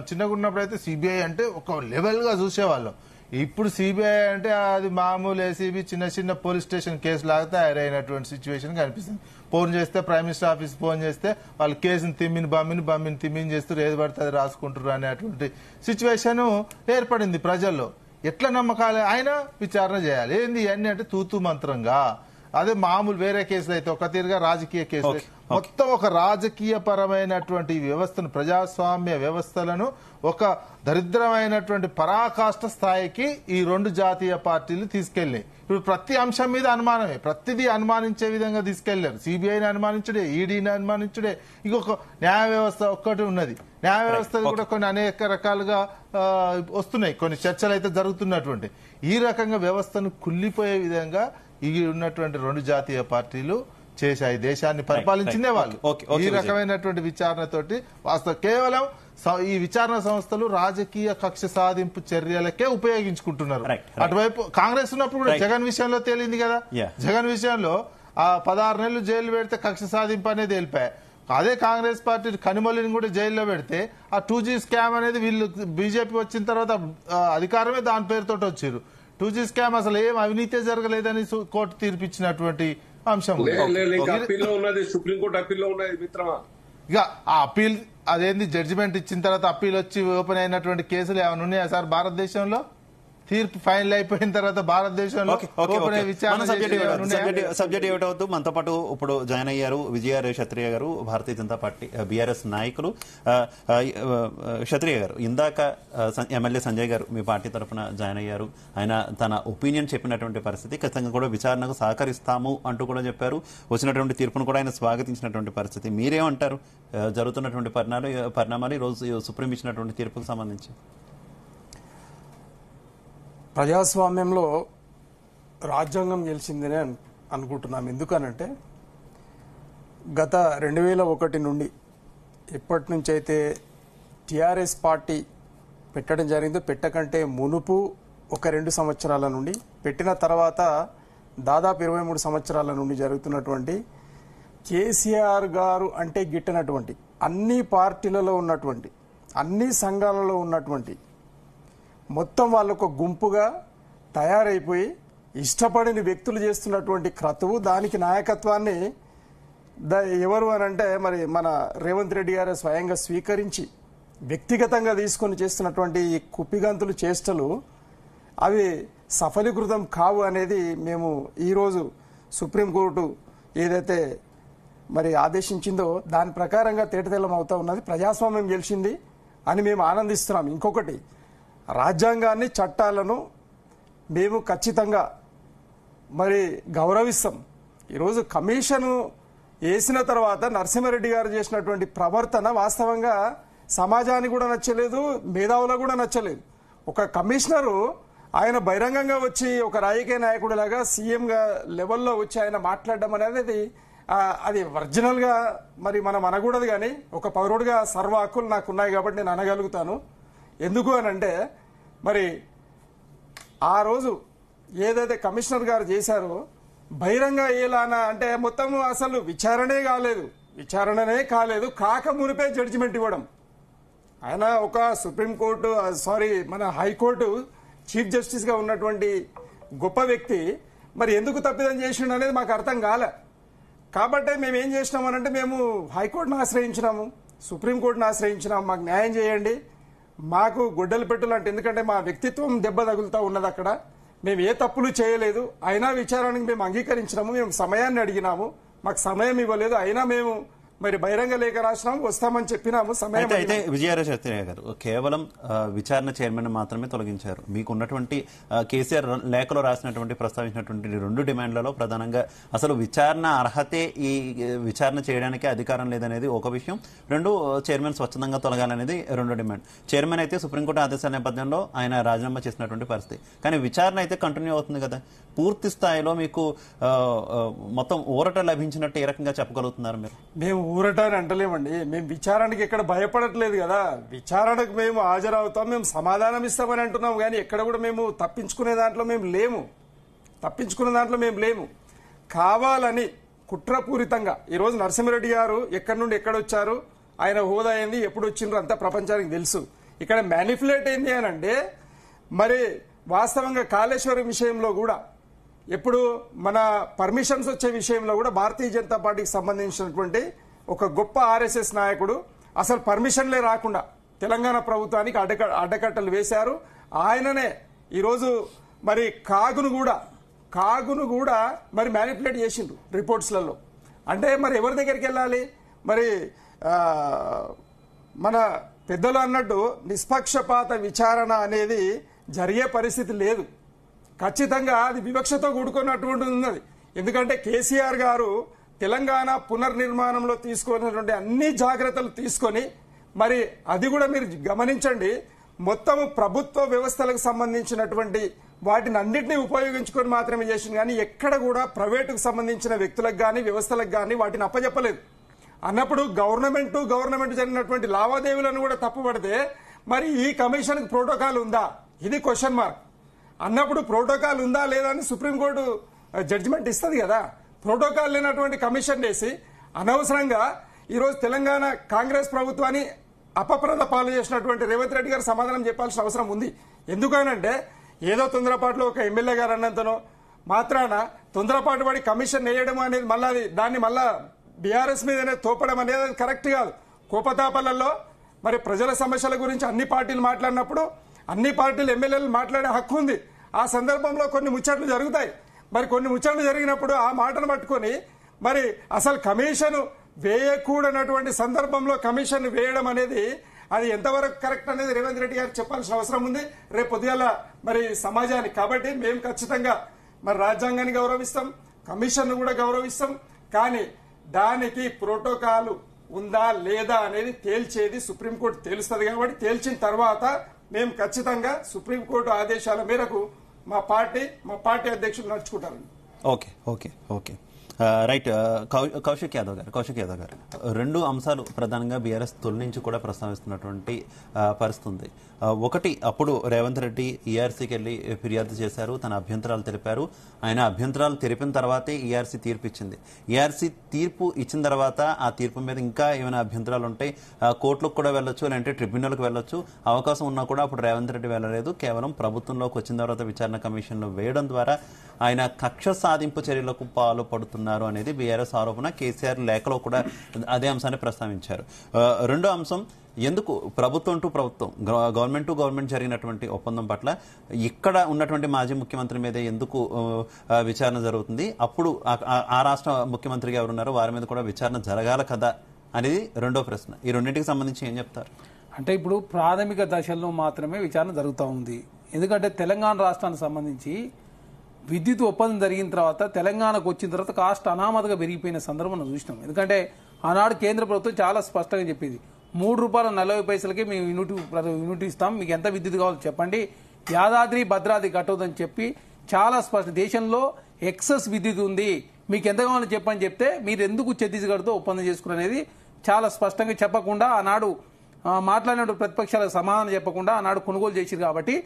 చిన్నగా ఉన్నప్పుడు అయితే సిబిఐ అంటే ఒక లెవెల్ గా చూసేవాళ్ళం. ఇప్పుడు సిబిఐ అంటే అది మామూలు ఏసీబీ చిన్న పోలీస్ స్టేషన్ కేసు లాగా తయారైనటువంటి సిచ్యువేషన్ కనిపిస్తుంది. ఫోన్ చేస్తే ప్రైమ్ మినిస్టర్ ఆఫీస్ ఫోన్ చేస్తే వాళ్ళు కేసును తిమ్మిని చేస్తారు, ఏది పడితే అది రాసుకుంటారు అనేటువంటి సిచ్యువేషన్ ఏర్పడింది ప్రజల్లో. ఎట్లా నమ్మకాలి? ఆయన విచారణ చేయాలి. ఏంది అన్ని అంటే తూతూ మంత్రంగా, అదే మామూలు వేరే కేసులు అయితే ఒక తీరుగా రాజకీయ కేసులు మొత్తం ఒక రాజకీయ పరమైనటువంటి వ్యవస్థను, ప్రజాస్వామ్య వ్యవస్థలను ఒక దరిద్రమైనటువంటి పరాకాష్ఠ స్థాయికి ఈ రెండు జాతీయ పార్టీలు తీసుకెళ్లాయి. ఇప్పుడు ప్రతి అంశం మీద అనుమానమే, ప్రతిదీ అనుమానించే విధంగా తీసుకెళ్లారు. సిబిఐని అనుమానించుడే, ఈడీని అనుమానించుడే, ఇంకొక న్యాయ వ్యవస్థ ఒక్కటి ఉన్నది. న్యాయ వ్యవస్థ కూడా కొన్ని అనేక రకాలుగా వస్తున్నాయి, కొన్ని చర్చలు అయితే జరుగుతున్నటువంటి. ఈ రకంగా వ్యవస్థను కుళ్ళిపోయే విధంగా ఈ ఉన్నటువంటి రెండు జాతీయ పార్టీలు చేశాయి. దేశాన్ని పరిపాలించిందే వాళ్ళు. ఈ రకమైనటువంటి విచారణతోటి వాస్తవ కేవలం ఈ విచారణ సంస్థలు రాజకీయ కక్ష సాధింపు చర్యలకే ఉపయోగించుకుంటున్నారు. అటువైపు కాంగ్రెస్ ఉన్నప్పుడు కూడా జగన్ విషయంలో తేలింది కదా. జగన్ విషయంలో 16 నెలలు జైలు పెడితే కక్ష సాధింపు అనేది వెళ్ళిపోయాయి. అదే కాంగ్రెస్ పార్టీ కనిమొల్లిని కూడా జైల్లో పెడితే ఆ 2G స్కామ్ అనేది వీళ్ళు బీజేపీ వచ్చిన తర్వాత అధికారమే దాని పేరుతో వచ్చారు. 2G స్కామ్ అసలు ఏం అవినీతి జరగలేదని కోర్టు తీర్పిచ్చినటువంటి అంశం. సుప్రీంకోర్టు అప్పీల్లో ఉన్నది మిత్రమా. ఇక ఆ అప్పీల్ అదేంది జడ్జిమెంట్ ఇచ్చిన తర్వాత అప్పీల్ వచ్చి ఓపెన్ అయినటువంటి కేసులు ఏమైనా ఉన్నాయా సార్ భారతదేశంలో? తీర్పు ఫైనల్ అయిపోయిన తర్వాత భారతదేశంలో సబ్జెక్ట్ ఏమిటవుతూ మనతో పాటు ఇప్పుడు జాయిన్ అయ్యారు విజయ క్షత్రియ గారు, భారతీయ జనతా పార్టీ బీఆర్ఎస్ నాయకులు. క్షత్రియ గారు, ఇందాక ఎమ్మెల్యే సంజయ్ గారు మీ పార్టీ తరఫున జాయిన్ అయ్యారు. ఆయన తన ఒపీనియన్ చెప్పినటువంటి పరిస్థితి, ఖచ్చితంగా కూడా విచారణకు సహకరిస్తాము అంటూ కూడా చెప్పారు. వచ్చినటువంటి తీర్పును కూడా ఆయన స్వాగతించినటువంటి పరిస్థితి. మీరేమంటారు జరుగుతున్నటువంటి పరిణామాలు ఈరోజు సుప్రీం ఇచ్చినటువంటి తీర్పుకు సంబంధించి? ప్రజాస్వామ్యంలో రాజ్యాంగం గెలిచిందని అనుకుంటున్నాం. ఎందుకనంటే గత 2001 నుండి ఎప్పటి నుంచి అయితే టీఆర్ఎస్ పార్టీ పెట్టడం జరిగిందో, పెట్టకంటే మునుపు ఒక 2 సంవత్సరాల నుండి, పెట్టిన తర్వాత దాదాపు 23 సంవత్సరాల నుండి జరుగుతున్నటువంటి కేసీఆర్ గారు అంటే గిట్టనటువంటి అన్ని పార్టీలలో ఉన్నటువంటి అన్ని సంఘాలలో ఉన్నటువంటి మొత్తం వాళ్ళకు గుంపుగా తయారైపోయి ఇష్టపడిన వ్యక్తులు చేస్తున్నటువంటి క్రతువు, దానికి నాయకత్వాన్ని ఎవరు అని అంటే మరి మన రేవంత్ రెడ్డి గారు స్వయంగా స్వీకరించి వ్యక్తిగతంగా తీసుకొని చేస్తున్నటువంటి ఈ కుప్పిగంతులు చేష్టలు అవి సఫలీకృతం కావు అనేది మేము ఈరోజు సుప్రీంకోర్టు ఏదైతే మరి ఆదేశించిందో దాని ప్రకారంగా తేటతెల్లం అవుతా ఉన్నది. ప్రజాస్వామ్యం గెలిచింది అని మేము ఆనందిస్తున్నాం. ఇంకొకటి, రాజ్యాంగాన్ని చట్టాలను మేము ఖచ్చితంగా మరి గౌరవిస్తాం. ఈరోజు కమిషను వేసిన తర్వాత నరసింహారెడ్డి గారు చేసినటువంటి ప్రవర్తన వాస్తవంగా సమాజానికి కూడా నచ్చలేదు, మేధావులకు కూడా నచ్చలేదు. ఒక కమిషనరు ఆయన బహిరంగంగా వచ్చి ఒక రాజకీయ నాయకుడిలాగా సీఎంగా లెవెల్లో వచ్చి ఆయన మాట్లాడడం అనేది అది ఒరిజినల్గా మరి మనం అనకూడదు. కానీ ఒక పౌరుడిగా సర్వ హక్కులు నాకు ఉన్నాయి కాబట్టి నేను అనగలుగుతాను. ఎందుకు అని అంటే మరి ఆ రోజు ఏదైతే కమిషనర్ గారు చేశారో బహిరంగ ఏలానా అంటే మొత్తం అసలు విచారణనే కాలేదు కాక మునిపే జడ్జిమెంట్ ఇవ్వడం. ఆయన ఒక సుప్రీంకోర్టు మన హైకోర్టు చీఫ్ జస్టిస్ గా ఉన్నటువంటి గొప్ప వ్యక్తి మరి ఎందుకు తప్పిదం చేసిండు అనేది మాకు అర్థం కాలే. కాబట్టి మేము ఏం చేసినామనంటే మేము హైకోర్టును ఆశ్రయించినాము, సుప్రీంకోర్టును ఆశ్రయించినాము, మాకు న్యాయం చేయండి, మాకు గొడ్డలు పెట్టులంటే, ఎందుకంటే మా వ్యక్తిత్వం దెబ్బ తగులుతా ఉన్నది అక్కడ. మేము ఏ తప్పులు చేయలేదు, అయినా విచారణకు మేము అంగీకరించినాము, మేము సమయాన్ని అడిగినాము, మాకు సమయం ఇవ్వలేదు, అయినా మేము మరి బహిరంగ లేఖ రాసినాము, వస్తామని చెప్పినాము. సమయం అయితే విజయరాజశేఖర గారు కేవలం విచారణ చైర్మన్ మాత్రమే తొలగించారు. మీకు ఉన్నటువంటి కేసీఆర్ లేఖలో రాసినటువంటి ప్రస్తావించినటువంటి 2 డిమాండ్లలో ప్రధానంగా అసలు విచారణ అర్హతే ఈ విచారణ చేయడానికి అధికారం లేదనేది ఒక విషయం, 2 చైర్మన్ స్వచ్ఛందంగా తొలగాలనేది 2 డిమాండ్. చైర్మన్ అయితే సుప్రీంకోర్టు ఆదేశాల నేపథ్యంలో ఆయన రాజీనామా చేసినటువంటి పరిస్థితి. కానీ విచారణ అయితే కంటిన్యూ అవుతుంది కదా. పూర్తి స్థాయిలో మీకు మొత్తం ఊరట లభించినట్టు ఏ రకంగా చెప్పగలుగుతున్నారు మీరు? మేము ఊరట అని అంటలేమండి, మేము విచారణకి ఎక్కడ భయపడట్లేదు కదా. విచారణకు మేము హాజరవుతాం, మేము సమాధానం ఇస్తామని అంటున్నాం. కానీ ఎక్కడ కూడా మేము తప్పించుకునే దాంట్లో మేము లేము. కావాలని కుట్రపూరితంగా ఈరోజు నరసింహారెడ్డి గారు ఎక్కడి నుండి ఎక్కడ వచ్చారు, ఆయన హోదా ఏంది, ఎప్పుడు వచ్చిండ్రు అంతా ప్రపంచానికి తెలుసు. ఇక్కడ మ్యానిపులేట్ ఏంది అని అంటే మరి వాస్తవంగా కాళేశ్వరం విషయంలో కూడా ఎప్పుడు మన పర్మిషన్స్ వచ్చే విషయంలో కూడా భారతీయ జనతా పార్టీకి సంబంధించినటువంటి ఒక గొప్ప ఆర్ఎస్ఎస్ నాయకుడు అసలు పర్మిషన్లే రాకుండా తెలంగాణ ప్రభుత్వానికి అడ్డకట్టలు వేశారు. ఆయననే ఈరోజు మరి కాగును కూడా కాగును కూడా మరి మ్యానిపులేట్ చేసిండ్రు రిపోర్ట్స్లలో. అంటే మరి ఎవరి దగ్గరికి వెళ్ళాలి? మరి మన పెద్దలు అన్నట్టు నిష్పక్షపాత విచారణ అనేది జరిగే పరిస్థితి లేదు. ఖచ్చితంగా అది వివక్షతో కూడుకున్నటువంటి ఉన్నది. ఎందుకంటే కేసీఆర్ గారు తెలంగాణ పునర్నిర్మాణంలో తీసుకున్నటువంటి అన్ని జాగ్రత్తలు తీసుకొని, మరి అది కూడా మీరు గమనించండి, మొత్తం ప్రభుత్వ వ్యవస్థలకు సంబంధించినటువంటి వాటిని అన్నింటినీ ఉపయోగించుకొని మాత్రమే చేసింది, కానీ ఎక్కడ కూడా ప్రైవేటుకు సంబంధించిన వ్యక్తులకు కానీ వ్యవస్థలకు కానీ వాటిని అప్పచెప్పలేదు. అన్నప్పుడు గవర్నమెంట్ జరిగినటువంటి లావాదేవీలను కూడా తప్పుపడితే మరి ఈ కమిషన్కి ప్రోటోకాల్ ఉందా? ఇది క్వశ్చన్ మార్క్. అన్నప్పుడు ప్రోటోకాల్ ఉందా లేదా అని సుప్రీంకోర్టు జడ్జిమెంట్ ఇస్తుంది కదా. ప్రోటోకాల్ లేనటువంటి కమిషన్ వేసి అనవసరంగా ఈరోజు తెలంగాణ కాంగ్రెస్ ప్రభుత్వాన్ని అపప్రద పాలు చేసినటువంటి రేవంత్ రెడ్డి గారు సమాధానం చెప్పాల్సిన అవసరం ఉంది. ఎందుకనంటే ఏదో తొందరపాటులో ఒక ఎమ్మెల్యే గారు అన్నంతనో మాత్రాన తొందరపాటు పడి కమిషన్ వేయడం అనేది మళ్ళీ దాన్ని మళ్ళా బీఆర్ఎస్ మీదనే తోపడం అనేది కరెక్ట్ కాదు. కోపతాపాలలో మరి ప్రజల సమస్యల గురించి అన్ని పార్టీలు మాట్లాడినప్పుడు అన్ని పార్టీలు ఎమ్మెల్యేలు మాట్లాడే హక్కు ఉంది. ఆ సందర్భంలో కొన్ని ముచ్చట్లు జరుగుతాయి. మరి కొన్ని ముచ్చట్లు జరిగినప్పుడు ఆ మాటను పట్టుకొని మరి అసలు కమిషన్ వేయకూడనటువంటి సందర్భంలో కమిషన్ వేయడం అనేది అది ఎంతవరకు కరెక్ట్ అనేది రేవంత్ రెడ్డి గారు చెప్పాల్సిన అవసరం ఉంది రేపు పొద్దుగాల మరి సమాజానికి. కాబట్టి మేము ఖచ్చితంగా మరి రాజ్యాంగాన్ని గౌరవిస్తాం, కమిషన్ కూడా గౌరవిస్తాం, కానీ దానికి ప్రోటోకాల్ ఉందా లేదా అనేది తేల్చేది సుప్రీంకోర్టు తేలుస్తుంది. కాబట్టి తేల్చిన తర్వాత మేము ఖచ్చితంగా సుప్రీంకోర్టు ఆదేశాల మేరకు మా పార్టీ అధ్యక్షులు నడుచుకుంటారు. Okay okay okay right. Kaushik Yadav గారు రెండు అంశాలు ప్రధానంగా బీఆర్ఎస్ తొలి నుంచి కూడా ప్రస్తావిస్తున్నటువంటి పరిస్థితి ఉంది. ఒకటి, అప్పుడు రేవంత్ రెడ్డి ఈఆర్సీకి వెళ్ళి ఫిర్యాదు చేశారు, తన అభ్యంతరాలు తెలిపారు. ఆయన అభ్యంతరాలు తెలిపిన తర్వాతే ఈఆర్సీ తీర్పు ఇచ్చింది. ఈఆర్సీ తీర్పు ఇచ్చిన తర్వాత ఆ తీర్పు మీద ఇంకా ఏమైనా అభ్యంతరాలు ఉంటాయి, కోర్టులకు కూడా వెళ్ళొచ్చు, లేదంటే ట్రిబ్యునల్కి వెళ్ళొచ్చు. అవకాశం ఉన్నా కూడా అప్పుడు రేవంత్ రెడ్డి వెళ్ళలేదు. కేవలం ప్రభుత్వంలోకి వచ్చిన తర్వాత విచారణ కమిషన్లో వేయడం ద్వారా ఆయన కక్ష సాధింపు చర్యలకు పాల్పడుతున్నారు అనేది బీఆర్ఎస్ ఆరోపణ. కేసీఆర్ లేఖలో కూడా అదే అంశాన్ని ప్రస్తావించారు. రెండో అంశం, ఎందుకు ప్రభుత్వం టు ప్రభుత్వం, గవర్నమెంట్ టు గవర్నమెంట్ జరిగినటువంటి ఒప్పందం పట్ల ఇక్కడ ఉన్నటువంటి మాజీ ముఖ్యమంత్రి మీద ఎందుకు విచారణ జరుగుతుంది? అప్పుడు ఆ రాష్ట్ర ముఖ్యమంత్రిగా ఎవరున్నారో వారి మీద కూడా విచారణ జరగాల కదా అనేది రెండో ప్రశ్న. ఈ రెండింటికి సంబంధించి ఏం చెప్తారు? అంటే ఇప్పుడు ప్రాథమిక దశల్లో మాత్రమే విచారణ జరుగుతూ ఉంది. ఎందుకంటే తెలంగాణ రాష్ట్రానికి సంబంధించి విద్యుత్ ఒప్పందం జరిగిన తర్వాత తెలంగాణకు వచ్చిన తర్వాత కాస్ట్ అనామతగా పెరిగిపోయిన సందర్భం మనం చూసినాం. ఎందుకంటే ఆనాడు కేంద్ర ప్రభుత్వం చాలా స్పష్టంగా చెప్పింది, ₹3.40 మేము యూనిట్ ఇస్తాం, మీకు ఎంత విద్యుత్ కావాలో చెప్పండి, యాదాద్రి భద్రాద్రి కట్టవద్దని చెప్పి చాలా స్పష్టం, దేశంలో ఎక్సెస్ విద్యుత్ ఉంది, మీకు ఎంత కావాలో చెప్పని చెప్తే మీరు ఎందుకు ఛత్తీస్గఢ్తో ఒప్పందం చేసుకునేది చాలా స్పష్టంగా చెప్పకుండా ఆనాడు మాట్లాడిన ప్రతిపక్షాలకు సమాధానం చెప్పకుండా ఆనాడు కొనుగోలు చేశారు. కాబట్టి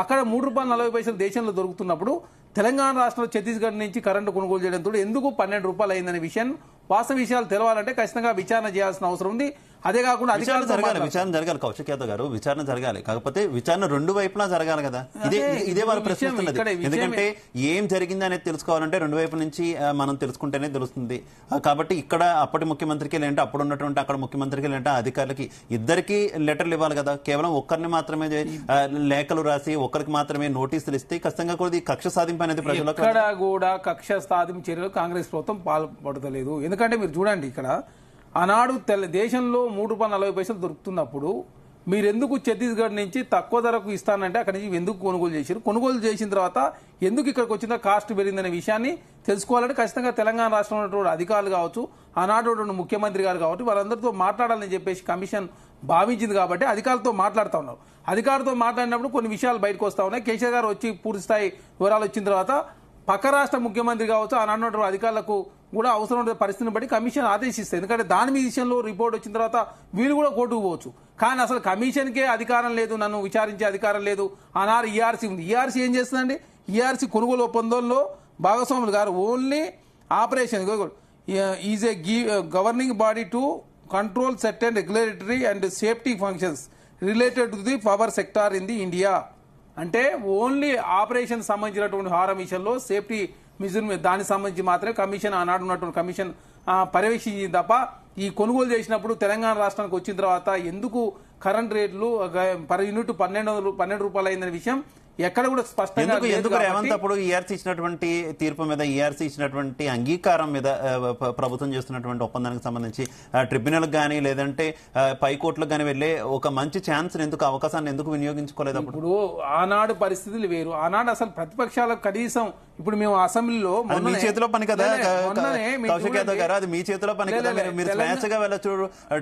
అక్కడ ₹3.40 దేశంలో దొరుకుతున్నప్పుడు తెలంగాణ రాష్ట్రంలో ఛత్తీస్గఢ్ నుంచి కరెంటు కొనుగోలు చేయడంతో ఎందుకు ₹12 అయిందనే విషయం వాస్తవ విషయాలు తెలవాలంటే ఖచ్చితంగా విచారణ చేయాల్సిన అవసరం ఉంది. అదే కాకుండా విచారణ జరగాలి కౌశిక్ యాదవ్ గారు, విచారణ జరగాలి. కాకపోతే విచారణ రెండు వైపులా జరగాలి కదా. ఇదే వారు ప్రశ్నిస్తున్నది. ఎందుకంటే ఏం జరిగింది అనేది తెలుసుకోవాలంటే రెండు వైపుల నుంచి మనం తెలుసుకుంటేనే తెలుస్తుంది. కాబట్టి ఇక్కడ అప్పటి ముఖ్యమంత్రికి లేదంటే అప్పుడు ఉన్నటువంటి అక్కడ ముఖ్యమంత్రికి లేదంటే అధికారులకి ఇద్దరికి లెటర్లు ఇవ్వాలి కదా. కేవలం ఒక్కరిని మాత్రమే లేఖలు రాసి ఒక్కరికి మాత్రమే నోటీసులు ఇస్తే ఖచ్చితంగా కూడా కక్ష సాధింపు అనేది ప్రజలకు ఇక్కడ కూడా కక్ష సాధింపు చర్యలు కాంగ్రెస్ ప్రభుత్వం పాల్పడతలేదు. ఎందుకంటే మీరు చూడండి, ఇక్కడ ఆనాడు దేశంలో ₹3.40 దొరుకుతున్నప్పుడు మీరెందుకు ఛత్తీస్గఢ్ నుంచి తక్కువ ధరకు ఇస్తానంటే అక్కడి నుంచి ఎందుకు కొనుగోలు చేశారు? కొనుగోలు చేసిన తర్వాత ఎందుకు ఇక్కడికి వచ్చిన కాస్ట్ పెరిగిందనే విషయాన్ని తెలుసుకోవాలంటే ఖచ్చితంగా తెలంగాణ రాష్ట్రంలో ఉన్నటువంటి అధికారులు కావచ్చు, ఆనాడు ముఖ్యమంత్రి గారు కావచ్చు, వాళ్ళందరితో మాట్లాడాలని చెప్పేసి కమిషన్ భావించింది. కాబట్టి అధికారులతో మాట్లాడుతూ ఉన్నారు. అధికారులతో మాట్లాడినప్పుడు కొన్ని విషయాలు బయటకు వస్తా ఉన్నాయి. కేసీఆర్ గారు వచ్చి పూర్తి స్థాయి వివరాలు వచ్చిన తర్వాత పక్క రాష్ట్ర ముఖ్యమంత్రి కావచ్చు, ఆనాడు అధికారులకు కూడా అవసరం ఉండే పరిస్థితిని బట్టి కమిషన్ ఆదేశిస్తుంది. ఎందుకంటే దాని మీ విషయంలో రిపోర్ట్ వచ్చిన తర్వాత వీళ్ళు కూడా కోర్టుకు పోవచ్చు. కానీ అసలు కమిషన్కే అధికారం లేదు, నన్ను విచారించే అధికారం లేదు. ఆనాడు ఈఆర్సీ ఉంది. ఈఆర్సీ ఏం చేస్తుందండి? ఈఆర్సీ కొనుగోలు ఒప్పందంలో భాగస్వాములు గారు only operation is a governing body to control certain regulatory and safety functions related to the power sector in the India. అంటే ఓన్లీ ఆపరేషన్ సంబంధించినటువంటి హారం విషయంలో సేఫ్టీ మిజర్ దానికి సంబంధించి మాత్రమే కమిషన్ ఆనాడు ఉన్నటువంటి కమిషన్ పర్యవేక్షించింది తప్ప ఈ కొనుగోలు చేసినప్పుడు తెలంగాణ రాష్ట్రానికి వచ్చిన తర్వాత ఎందుకు కరెంట్ రేట్లు పర్ యూనిట్ ₹12 అయిందనే విషయం ఎక్కడ కూడా స్పష్టంగా ఎందుకు రేవంత్ అప్పుడు ఈఆర్సీ ఇచ్చినటువంటి తీర్పు మీద, ఈఆర్సీ ఇచ్చినటువంటి అంగీకారం మీద ప్రభుత్వం చేస్తున్నటువంటి ఒప్పందానికి సంబంధించి ట్రిబ్యునల్ గానీ లేదంటే పైకోర్టులకు గానీ వెళ్ళే ఒక మంచి ఛాన్స్ ఎందుకు, అవకాశాన్ని ఎందుకు వినియోగించుకోలేదు? ఇప్పుడు ఆనాడు పరిస్థితులు వేరు. ఆనాడు అసలు ప్రతిపక్షాలకు కనీసం ఇప్పుడు మేము అసెంబ్లీలో మీ చేతిలో పని కదా కౌశిక్ యాదవ్ గారు, అది మీ చేతిలో పని కదా. మీరు స్వేచ్ఛగా వెళ్ళొచ్చు,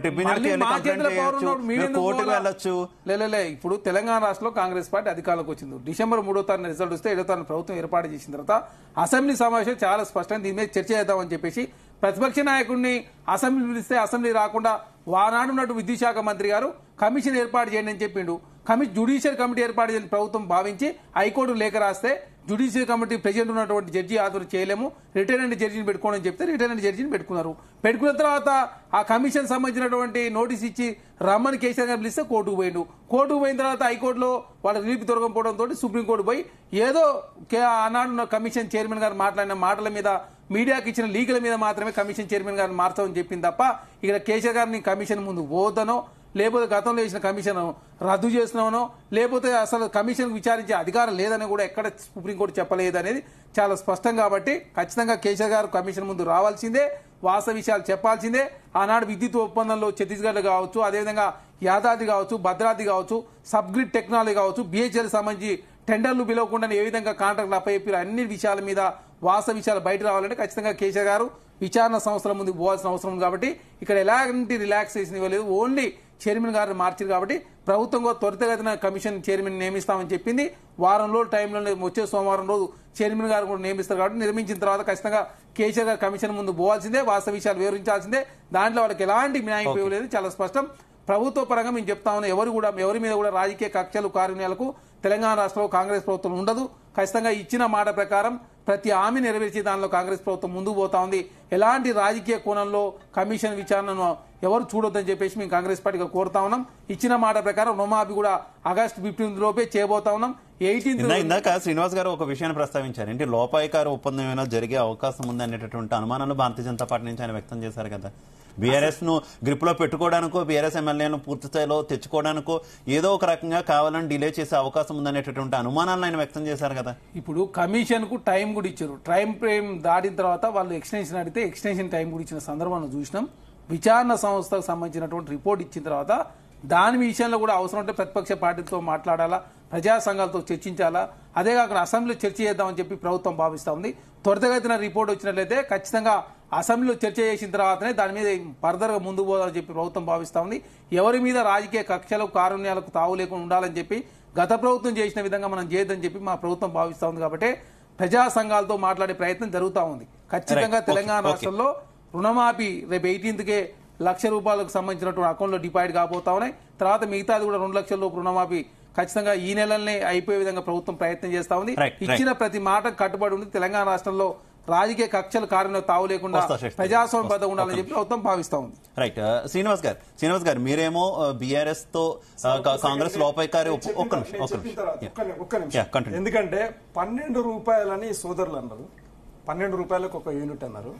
ట్రిబ్యునల్ కోర్టుకు వెళ్ళొచ్చు. లేలే ఇప్పుడు తెలంగాణ రాష్ట్రంలో కాంగ్రెస్ పార్టీ అధికారంలోకి వచ్చింది. డిసెంబర్ 3వ తారీఖున రిజల్ట్ వస్తే 7వ తారీఖున ప్రభుత్వం ఏర్పాటు చేసిన తర్వాత అసెంబ్లీ సమావేశం చాలా స్పష్టంగా దీని మీద చర్చ చేద్దామని చెప్పేసి ప్రతిపక్ష నాయకుడిని అసెంబ్లీ పిలిస్తే అసెంబ్లీ రాకుండా వానాడున్నట్టు విద్యుత్ శాఖ మంత్రి గారు కమిషన్ ఏర్పాటు చేయండి అని చెప్పిండు. జ్యుడిషియల్ కమిటీ ఏర్పాటు చేయాలని ప్రభుత్వం భావించి హైకోర్టు లేఖ రాస్తే జ్యుడిషియల్ కమిటీ ప్రెసిడెంట్ ఉన్నటువంటి జడ్జి ఆధ్వర్యం చేయలేము, రిటైర్డ్ జడ్జిని పెట్టుకోవడం చెప్తే రిటైర్డ్ జడ్జిని పెట్టుకున్నారు. పెట్టుకున్న తర్వాత ఆ కమిషన్ సంబంధించినటువంటి నోటీస్ ఇచ్చి రమ్మని కేసీఆర్ గారు పిలిస్తే కోర్టుకు పోయిండు. కోర్టుకు పోయిన తర్వాత హైకోర్టులో వాళ్ళ రిలీఫ్ దొరకపోవడంతో సుప్రీంకోర్టు పోయి ఏదో ఆనాడు కమిషన్ చైర్మన్ గారు మాట్లాడిన మాటల మీద, మీడియాకి ఇచ్చిన లీకుల మీద మాత్రమే కమిషన్ చైర్మన్ గారిని మార్చమని చెప్పింది తప్ప ఇక్కడ కేసీఆర్ గారిని కమిషన్ ముందు పోదనో, లేకపోతే గతంలో చేసిన కమిషన్ రద్దు చేసినామనో, లేకపోతే అసలు కమిషన్ విచారించే అధికారం లేదని కూడా ఎక్కడ సుప్రీంకోర్టు చెప్పలేదు అనేది చాలా స్పష్టం. కాబట్టి ఖచ్చితంగా కేసీఆర్ గారు కమిషన్ ముందు రావాల్సిందే, వాస్తవ విషయాలు చెప్పాల్సిందే. ఆనాడు విద్యుత్ ఒప్పందంలో ఛత్తీస్గఢ్ కావచ్చు, అదేవిధంగా యాదాద్రి కావచ్చు, భద్రాద్రి కావచ్చు, సబ్ గ్రిడ్ టెక్నాలజీ కావచ్చు, బిహెచ్ఎల్ సంబంధించి టెండర్లు పిలవకుండా ఏ విధంగా కాంట్రాక్ట్లు అప్పచెప్పారు, అన్ని విషయాల మీద వాస్తవ విషయాలు బయట రావాలంటే ఖచ్చితంగా కేసీఆర్ గారు విచారణ సంస్థల ముందుకు పోవాల్సిన అవసరం ఉంది. కాబట్టి ఇక్కడ ఎలాంటి రిలాక్సేషన్ ఇవ్వలేదు, ఓన్లీ చైర్మన్ గారిని మార్చారు. కాబట్టి ప్రభుత్వం కూడా త్వరితగతిన కమిషన్ చైర్మన్ నియమిస్తామని చెప్పింది. వారం రోజుల టైంలో వచ్చే సోమవారం రోజు చైర్మన్ గారు కూడా నియమిస్తారు. కాబట్టి నిర్మించిన తర్వాత ఖచ్చితంగా కేసీఆర్ గారు కమిషన్ ముందు పోవాల్సిందే, వాస్తవ విషయాలు వివరించాల్సిందే. దాంట్లో వాళ్ళకి ఎలాంటి న్యాయం ఇవ్వలేదు, చాలా స్పష్టం. ప్రభుత్వ పరంగా మేము చెప్తా ఉన్నాం, ఎవరి మీద కూడా రాజకీయ కక్షలు కార్యాలకు తెలంగాణ రాష్ట్రంలో కాంగ్రెస్ ప్రభుత్వం ఉండదు. ఖచ్చితంగా ఇచ్చిన మాట ప్రకారం ప్రతి హామీ నెరవేర్చి దానిలో కాంగ్రెస్ ప్రభుత్వం ముందుకు పోతా ఉంది. ఎలాంటి రాజకీయ కోణంలో కమిషన్ విచారణను ఎవరు చూడొద్దని చెప్పేసి మేము కాంగ్రెస్ పార్టీగా కోరుతా ఉన్నాం. ఇచ్చిన మాట ప్రకారం రుణమాఫీ కూడా ఆగస్టు 15 లోపే చేయబోతా ఉన్నాం. 18 ఇందాక శ్రీనివాస్ గారు ఒక విషయాన్ని ప్రస్తావించారు, ఏంటి లోపాయికార ఒప్పందం ఏమైనా జరిగే అవకాశం ఉంది అనేటటువంటి అనుమానాలు భారతీయ జనతా పార్టీ నుంచి ఆయన వ్యక్తం చేశారు కదా. బీఆర్ఎస్ ను గ్రిప్ లో పెట్టుకోవడానికో, బీఆర్ఎస్ ఎమ్మెల్యేలను పూర్తి స్థాయిలో తెచ్చుకోవడానికో ఏదో ఒక రకంగా కావాలని డిలే చేసే అవకాశం ఉందనేటటువంటి అనుమానాలను ఆయన వ్యక్తం చేశారు కదా. ఇప్పుడు కమిషన్ కు టైం కూడా ఇచ్చారు. టైం ఫ్రేమ్ దాటిన తర్వాత వాళ్ళు ఎక్స్టెన్షన్ అడిగితే ఎక్స్టెన్షన్ టైం కూడా ఇచ్చిన సందర్భాన్ని చూసినాం. విచారణ సంస్థకు సంబంధించినటువంటి రిపోర్ట్ ఇచ్చిన తర్వాత దాని విషయంలో కూడా అవసరం ఉంటే ప్రతిపక్ష పార్టీలతో మాట్లాడాలా, ప్రజా సంఘాలతో చర్చించాలా, అదే కాకుండా అసెంబ్లీలో చర్చ చేద్దామని చెప్పి ప్రభుత్వం భావిస్తా ఉంది. త్వరితగతిన రిపోర్ట్ వచ్చినట్లయితే ఖచ్చితంగా అసెంబ్లీలో చర్చ చేసిన తర్వాతనే దాని మీద ఫర్దర్ గా ముందుకు పోవాలని చెప్పి ప్రభుత్వం భావిస్తా ఉంది. ఎవరి మీద రాజకీయ కక్షలకు కారుణ్యాలకు తావు లేకుండా ఉండాలని చెప్పి గత ప్రభుత్వం చేసిన విధంగా మనం చేయొద్దని చెప్పి మా ప్రభుత్వం భావిస్తా ఉంది. కాబట్టి ప్రజా సంఘాలతో మాట్లాడే ప్రయత్నం జరుగుతూ ఉంది. ఖచ్చితంగా తెలంగాణ రాష్ట్రంలో రుణమాఫీ రేపు 18కే ₹1,00,000 సంబంధించినటువంటి అకౌంట్ లో డిపాజిట్ కాబోతా ఉన్నాయి. తర్వాత మిగతాది కూడా 2 లక్షల లోపు రుణమాఫీ ఖచ్చితంగా ఈ నెలనే అయిపోయే విధంగా ప్రభుత్వం ప్రయత్నం చేస్తా ఉంది. ఇచ్చిన ప్రతి మాట కట్టుబడి ఉంది. తెలంగాణ రాష్ట్రంలో రాజకీయ కక్షలు కారణంగా తావు లేకుండా ప్రజాస్వామ్యబద్ధంగా ఉండాలని చెప్పి ప్రభుత్వం భావిస్తా ఉంది. రైట్. శ్రీనివాస్ గారు మీరేమో బీఆర్ఎస్ తో కాంగ్రెస్ లోపాయికారి ఒక్క నిమిషం, ఎందుకంటే 12 రూపాయలని సోదరులు అన్నారు, 12 రూపాయలకు ఒక యూనిట్ అన్నారు.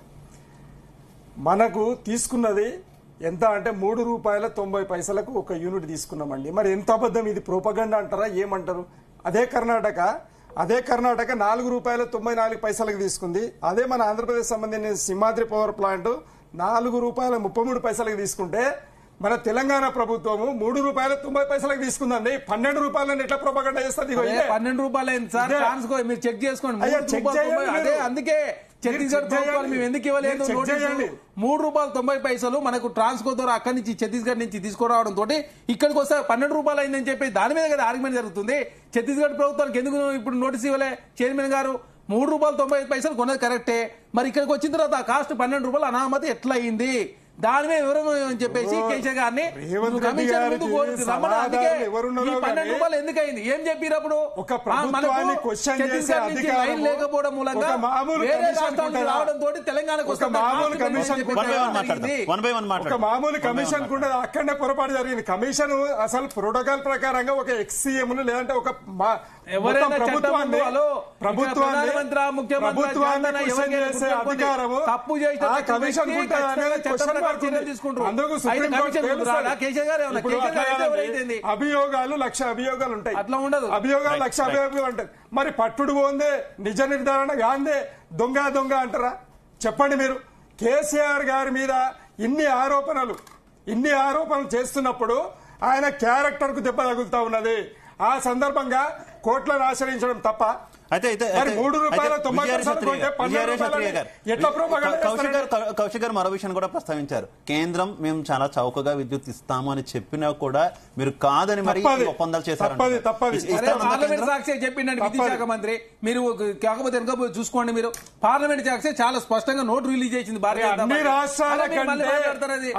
మనకు తీసుకున్నది ఎంత అంటే ₹3.90 ఒక యూనిట్ తీసుకున్నామండి. మరి ఎంత అబద్ధం ఇది? ప్రోపగండా అంటారా, ఏమంటారు? అదే కర్ణాటక ₹4.94 తీసుకుంది. అదే మన ఆంధ్రప్రదేశ్ సంబంధించిన సింహాద్రి పవర్ ప్లాంట్ ₹4.33 తీసుకుంటే మన తెలంగాణ ప్రభుత్వము ₹3.90 తీసుకుందండి. ₹12 ఎట్లా ప్రోపగండా చేస్తుంది? ₹12 మీరు చెక్ చేసుకోండి. అదే అందుకే ఛత్తీస్గఢ్ ప్రభుత్వాలు మేము ఎందుకు ఇవ్వలేదు ₹3.90 మనకు ట్రాన్స్కో ద్వారా అక్కడి నుంచి ఛత్తీస్గఢ్ నుంచి తీసుకురావడం తోటి ఇక్కడికి వస్తే ₹12 అయిందని చెప్పి దాని మీద కదా ఆర్గ్యుమెంట్ జరుగుతుంది. ఛత్తీస్గఢ్ ప్రభుత్వానికి ఎందుకు ఇప్పుడు నోటీస్ ఇవ్వలే చైర్మన్ గారు? ₹3.90 కొన్నది కరెక్టే, మరి ఇక్కడికి వచ్చిన తర్వాత ఆ కాస్ట్ ₹12 అనామతి ఎట్లా అయింది? దాని మీద వివరణ అని చెప్పేసి కేసీఆర్ గారిని కమిషన్ ముందు ₹12 ఎందుకైంది ఏం చెప్పినప్పుడు లేకపోవడం మూలంగా వేరే రాష్ట్రాలకు రావడం తోటి తెలంగాణకు మామూలు కమిషన్ కూడా అక్కడనే పొరపాటు జరిగింది. కమిషన్ అసలు ప్రోటోకాల్ ప్రకారంగా ఒక ఎక్స్సీఎం లేదంటే ఒక ప్రభుత్వాన్ని ముఖ్యమంత్రి అధికారము తప్పు చేసిన కమిషన్ వరకు అందుకు సుప్రీంకోర్టు అభియోగాలు 1,00,000 అభియోగాలు ఉంటాయి. అట్లా ఉండదు. అభియోగాలు 1,00,000 అభియోగాలు ఉంటాయి. మరి పట్టుడు పోందే నిజ నిర్ధారణ గాందే దొంగ అంటారా? చెప్పండి మీరు. కేసీఆర్ గారి మీద ఇన్ని ఆరోపణలు చేస్తున్నప్పుడు ఆయన క్యారెక్టర్ కు దెబ్బ తగులుతా ఉన్నది. ఆ సందర్భంగా కోట్లను ఆశ్రయించడం తప్ప కౌశిక్ గారు మరో విషయం కూడా ప్రస్తావించారు. కేంద్రం మేము చాలా చౌకగా విద్యుత్ ఇస్తాము అని చెప్పినా కూడా మీరు కాదని మరి ఒప్పందాలు చేశారు. సాక్షి చెప్పిండండి విద్యుత్ శాఖ మంత్రి. మీరు కాకపోతే వెనక చూసుకోండి. మీరు పార్లమెంట్ సాక్షి చాలా స్పష్టంగా నోట్ రిలీజ్ చేసింది. అన్ని రాష్ట్రాల కంటే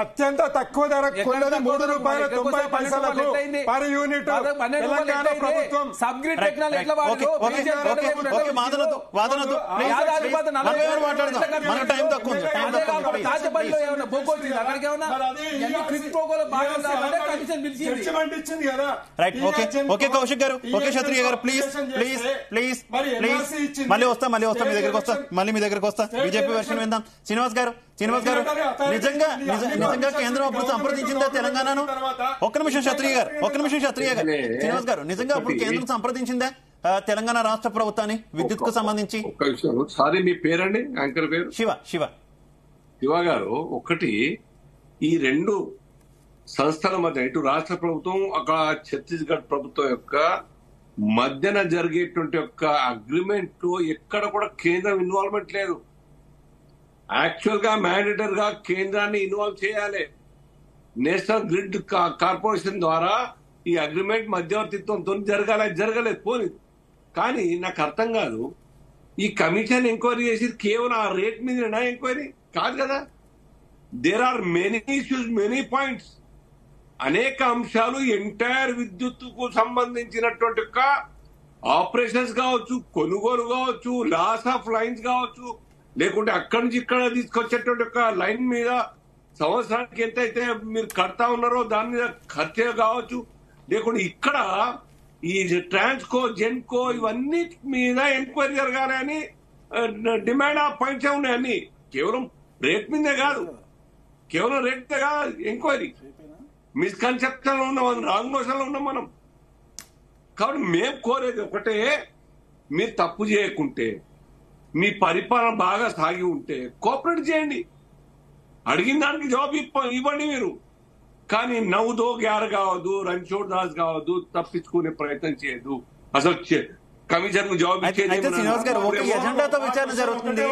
అత్యంత తక్కువ ధర ₹1.90 పర్ యూనిట్ తెలంగాణ ప్రభుత్వం సబ్గ్రిడ్ టెక్నాలజీ ఎట్లా వాడు కౌశిక్ గారు, ఓకే క్షత్రియ గారు, ప్లీజ్ మళ్ళీ వస్తా మీ దగ్గరకు వస్తా. బీజేపీ వర్షన్ విందాం. శ్రీనివాస్ గారు నిజంగా కేంద్రం అప్పుడు సంప్రదించిందా తెలంగాణను? ఒక్క నిమిషం క్షత్రియ గారు శ్రీనివాస్ గారు, నిజంగా అప్పుడు కేంద్రం సంప్రదించిందా తెలంగాణ రాష్ట్ర ప్రభుత్వాన్ని విద్యుత్ కు సంబంధించి? సారీ, మీ పేరండి? యాంకర్ పేరు శివ గారు. ఒకటి, ఈ రెండు సంస్థల మధ్య ఇటు రాష్ట్ర ప్రభుత్వం అక్కడ ఛత్తీస్గఢ్ ప్రభుత్వం యొక్క మధ్యన జరిగేటువంటి యొక్క అగ్రిమెంట్ లో ఎక్కడ కూడా కేంద్రం ఇన్వాల్వ్మెంట్ లేదు. యాక్చువల్ గా మ్యాండేటరీ గా కేంద్రాన్ని ఇన్వాల్వ్ చేయాలి. నేషనల్ గ్రిడ్ కార్పొరేషన్ ద్వారా ఈ అగ్రిమెంట్ మధ్యవర్తిత్వంతో జరగలేదు పోనీ. కానీ నాకు అర్థం కాదు, ఈ కమిషన్ ఎంక్వైరీ చేసేది కేవలం ఆ రేట్ మీద ఎంక్వైరీ కాదు కదా. There are many issues, many points, అనేక అంశాలు ఎంటైర్ విద్యుత్తుకు సంబంధించినటువంటి ఆపరేషన్స్ కావచ్చు, కొనుగోలు కావచ్చు, లాస్ ఆఫ్ లైన్స్ కావచ్చు, లేకుంటే అక్కడి నుంచి ఇక్కడ తీసుకొచ్చేటువంటి లైన్ మీద సంవత్సరానికి ఎంతైతే మీరు కడతా ఉన్నారో దాని మీద ఖర్చు కావచ్చు, లేకుంటే ఇక్కడ ఈ ట్రాన్స్కో, జెన్కో ఇవన్నీ మీద ఎంక్వైరీ జరగాలి అని డిమాండ్ ఆఫ్ పాయింట్స్ ఉన్నాయి. అన్ని కేవలం రేట్ మీదే కాదు, ఎంక్వైరీ. మిస్కన్సెప్షన్ లో ఉన్నాం, రాంగ్ మోషన్ లో ఉన్నాం మనం. కాబట్టి మేము కోరేది ఒకటే, మీరు తప్పు చేయకుంటే, మీ పరిపాలన బాగా సాగి ఉంటే కోఆపరేట్ చేయండి, అడిగిన దానికి జవాబు ఇవ్వండి మీరు. కానీ నవ్వుదో గ్యార కావద్దు, రణ్ఛోడ్ దాస్ కావద్దు, తప్పించుకునే ప్రయత్నం చేయదు. అసలు కమిషన్ కు జవాబు ఇచ్చేది. శ్రీనివాస్ గారు, ఒక ఎజెండాతో విచారణ జరుగుతుంది.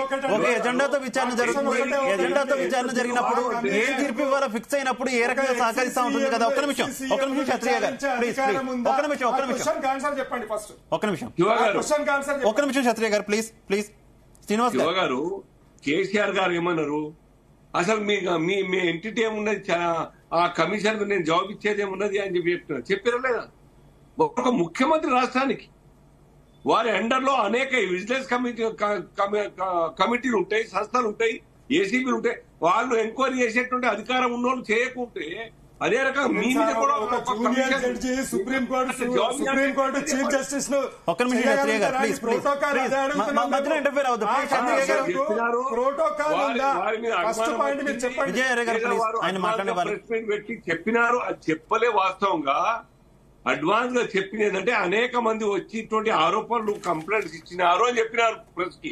విచారణ జరిగినప్పుడు ఏం తీర్పు ఇవ్వాలో ఫిక్స్ అయినప్పుడు ఏ రకంగా సహకరిస్తా ఉంటుంది కదా. ఒక్క నిమిషం క్షత్రియ గారు, ప్లీజ్ క్షత్రియ గారు, ప్లీజ్ శ్రీనివాస్ గారు. కేసీఆర్ గారు ఏమన్నారు? అసలు మీ ఎంటిటీ ఏమున్నది, ఆ కమిషన్ కు నేను జవాబు ఇచ్చేది ఏమున్నది అని చెప్పారా లేదా? ఒక ముఖ్యమంత్రి రాష్ట్రానికి వారి అండర్లో అనేక విజిలెన్స్ కమిటీలు ఉంటాయి, సంస్థలు ఉంటాయి, ఏసీబీలు ఉంటాయి. వాళ్ళు ఎంక్వైరీ చేసేటువంటి అధికారం ఉన్నోళ్ళు చేయకుంటే అదే రకంగా మీ మీద కూడా సుప్రీంకోర్టు చీఫ్ జస్టిస్ పెట్టి చెప్పినారు. అది చెప్పలే. వాస్తవంగా అడ్వాన్స్ గా చెప్పింది ఏంటంటే అనేక మంది వచ్చి ఇటువంటి ఆరోపణలు, కంప్లైంట్స్ ఇచ్చినారు అని చెప్పినారు ప్రెస్ కి.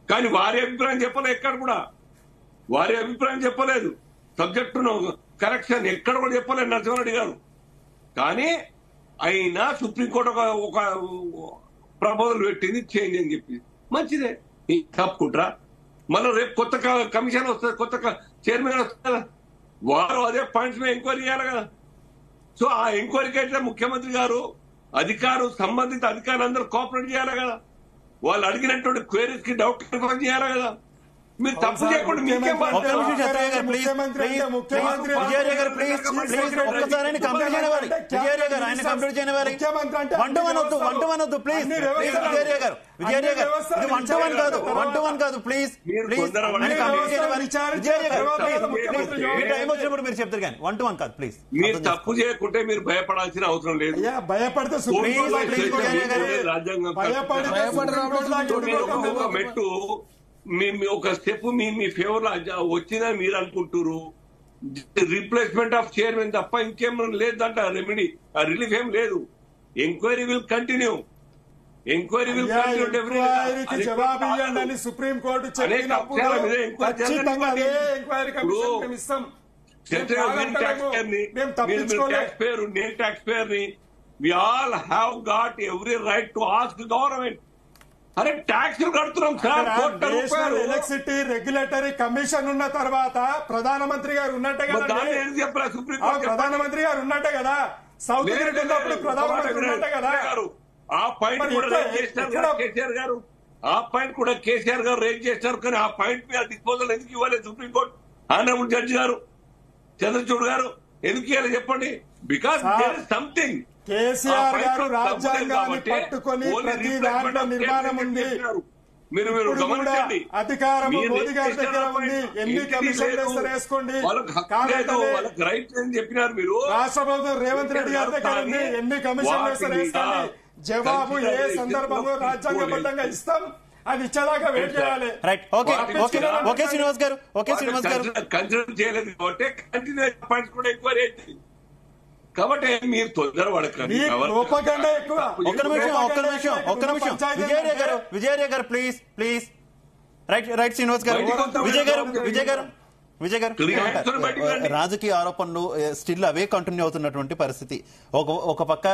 కానీ వారి అభిప్రాయం చెప్పలేదు, ఎక్కడ కూడా వారి అభిప్రాయం చెప్పలేదు. సబ్జెక్టును కరెక్షన్ ఎక్కడ కూడా చెప్పలేదు నరసింహారెడ్డి గారు. కానీ అయినా సుప్రీంకోర్టు ఒక ప్రపోజల్ పెట్టింది చేంజ్ అని చెప్పి, మంచిదే, తప్పుకుంటారా? మళ్ళీ రేపు కొత్త కమిషన్ వస్తుంది, కొత్త చైర్మన్ వస్తుంది కదా, వారు అదే పాయింట్స్ మీద ఎంక్వైరీ చేయాలి కదా. సో ఆ ఎంక్వైరీకి అయితే ముఖ్యమంత్రి గారు సంబంధిత అధికారులు అందరూ కోఆపరేట్ చేయాలి కదా. వాళ్ళు అడిగినటువంటి క్వైరీస్ కి డౌట్ కన్ఫర్మ్ చేయాలి కదా. మీరు తప్పు చేయకుండా మీరు చెప్తారు కానీ 1-1 కాదు ప్లీజ్. మీరు తప్పు చేయకుంటే మీరు భయపడాల్సిన అవసరం లేదు. భయపడితే రాజ్యాంగం మెట్టు ఒక స్టెప్ మీ ఫేవర్ వచ్చిందని మీరు అనుకుంటారు. రీప్లేస్మెంట్ ఆఫ్ చైర్మన్ తప్ప ఇంకేం లేదంట రెమెడీ. రిలీఫ్ ఏం లేదు. Enquiry will continue. Enquiry will ఎంక్వైరీకి జవాబు ఇవ్వండి అని సుప్రీం కోర్టు చెప్పినప్పుడు ఖచ్చితంగా అదే ఎంక్వైరీ కమిషన్ మేము ఇస్తాం. మేము taxpayer, నేను taxpayer ని. We all have got every right to ask the government. అరే ట్యాక్స్ కడుతున్నాం సార్. ఎలక్ట్రిసిటీ రెగ్యులేటరీ కమిషన్ ఉన్న తర్వాత ప్రధానమంత్రి గారు ఉన్నట్టే కదా. సుప్రీం కోర్టు ప్రధానమంత్రి గారు ఉన్నట్టే కదా. సౌత్ గ్రిడ్ ఉన్నప్పుడు ప్రధానమంత్రి ఉన్నట్టే కదా. ఆ పాయింట్ కూడా రేజ్ చేసినారు కేసీఆర్ గారు. ఆ పాయింట్ కూడా కేసీఆర్ గారు రేజ్ చేస్తారు. కానీ ఆ పాయింట్ మీద డిస్పోజల్ ఎందుకు ఇవ్వలేదు సుప్రీంకోర్టు? ఆనరబుల్ జడ్జి గారు, చంద్రచూడ్ గారు ఎందుకు ఇవ్వాలి చెప్పండి? Because there is something. KCR గారు రాజ్యాంగాన్ని పట్టుకొని ప్రతి దాంట్లో నిర్మాణం ఉంది. మీరు గమనించండి. అధికారం మోదీ గారి దగ్గర ఉంది. ఎన్ని కమిషన్ వేసుకోండి. వాళ్ళకి రైట్ అని చెప్పినారు మీరు. రాష్ట్ర ప్రభుత్వం రేవంత్ రెడ్డి గారి దగ్గర ఉంది. ఎన్ని కమిషన్ వేసుకోండి. జవాబు ఏ సందర్భంలో రాజ్యాంగబద్ధంగా ఇస్తాం. అది ఇచ్చేదాకా వెయిట్ చేయాలి. శ్రీనివాస్ గారు కన్సిడర్ చేయలేదు కాబట్టి కంటిన్యూ పాయింట్స్ కూడా ఎంక్వైరీ అయింది. కాబట్టి మీరు తొందరపడకండి. ఒక్క నిమిషం విజయ్ గారు ప్లీజ్. రైట్ శ్రీనివాస్ గారు. విజయ్ గారు రాజకీయ ఆరోపణలు స్టిల్ అవే కంటిన్యూ అవుతున్నటువంటి పరిస్థితి. ఒక పక్క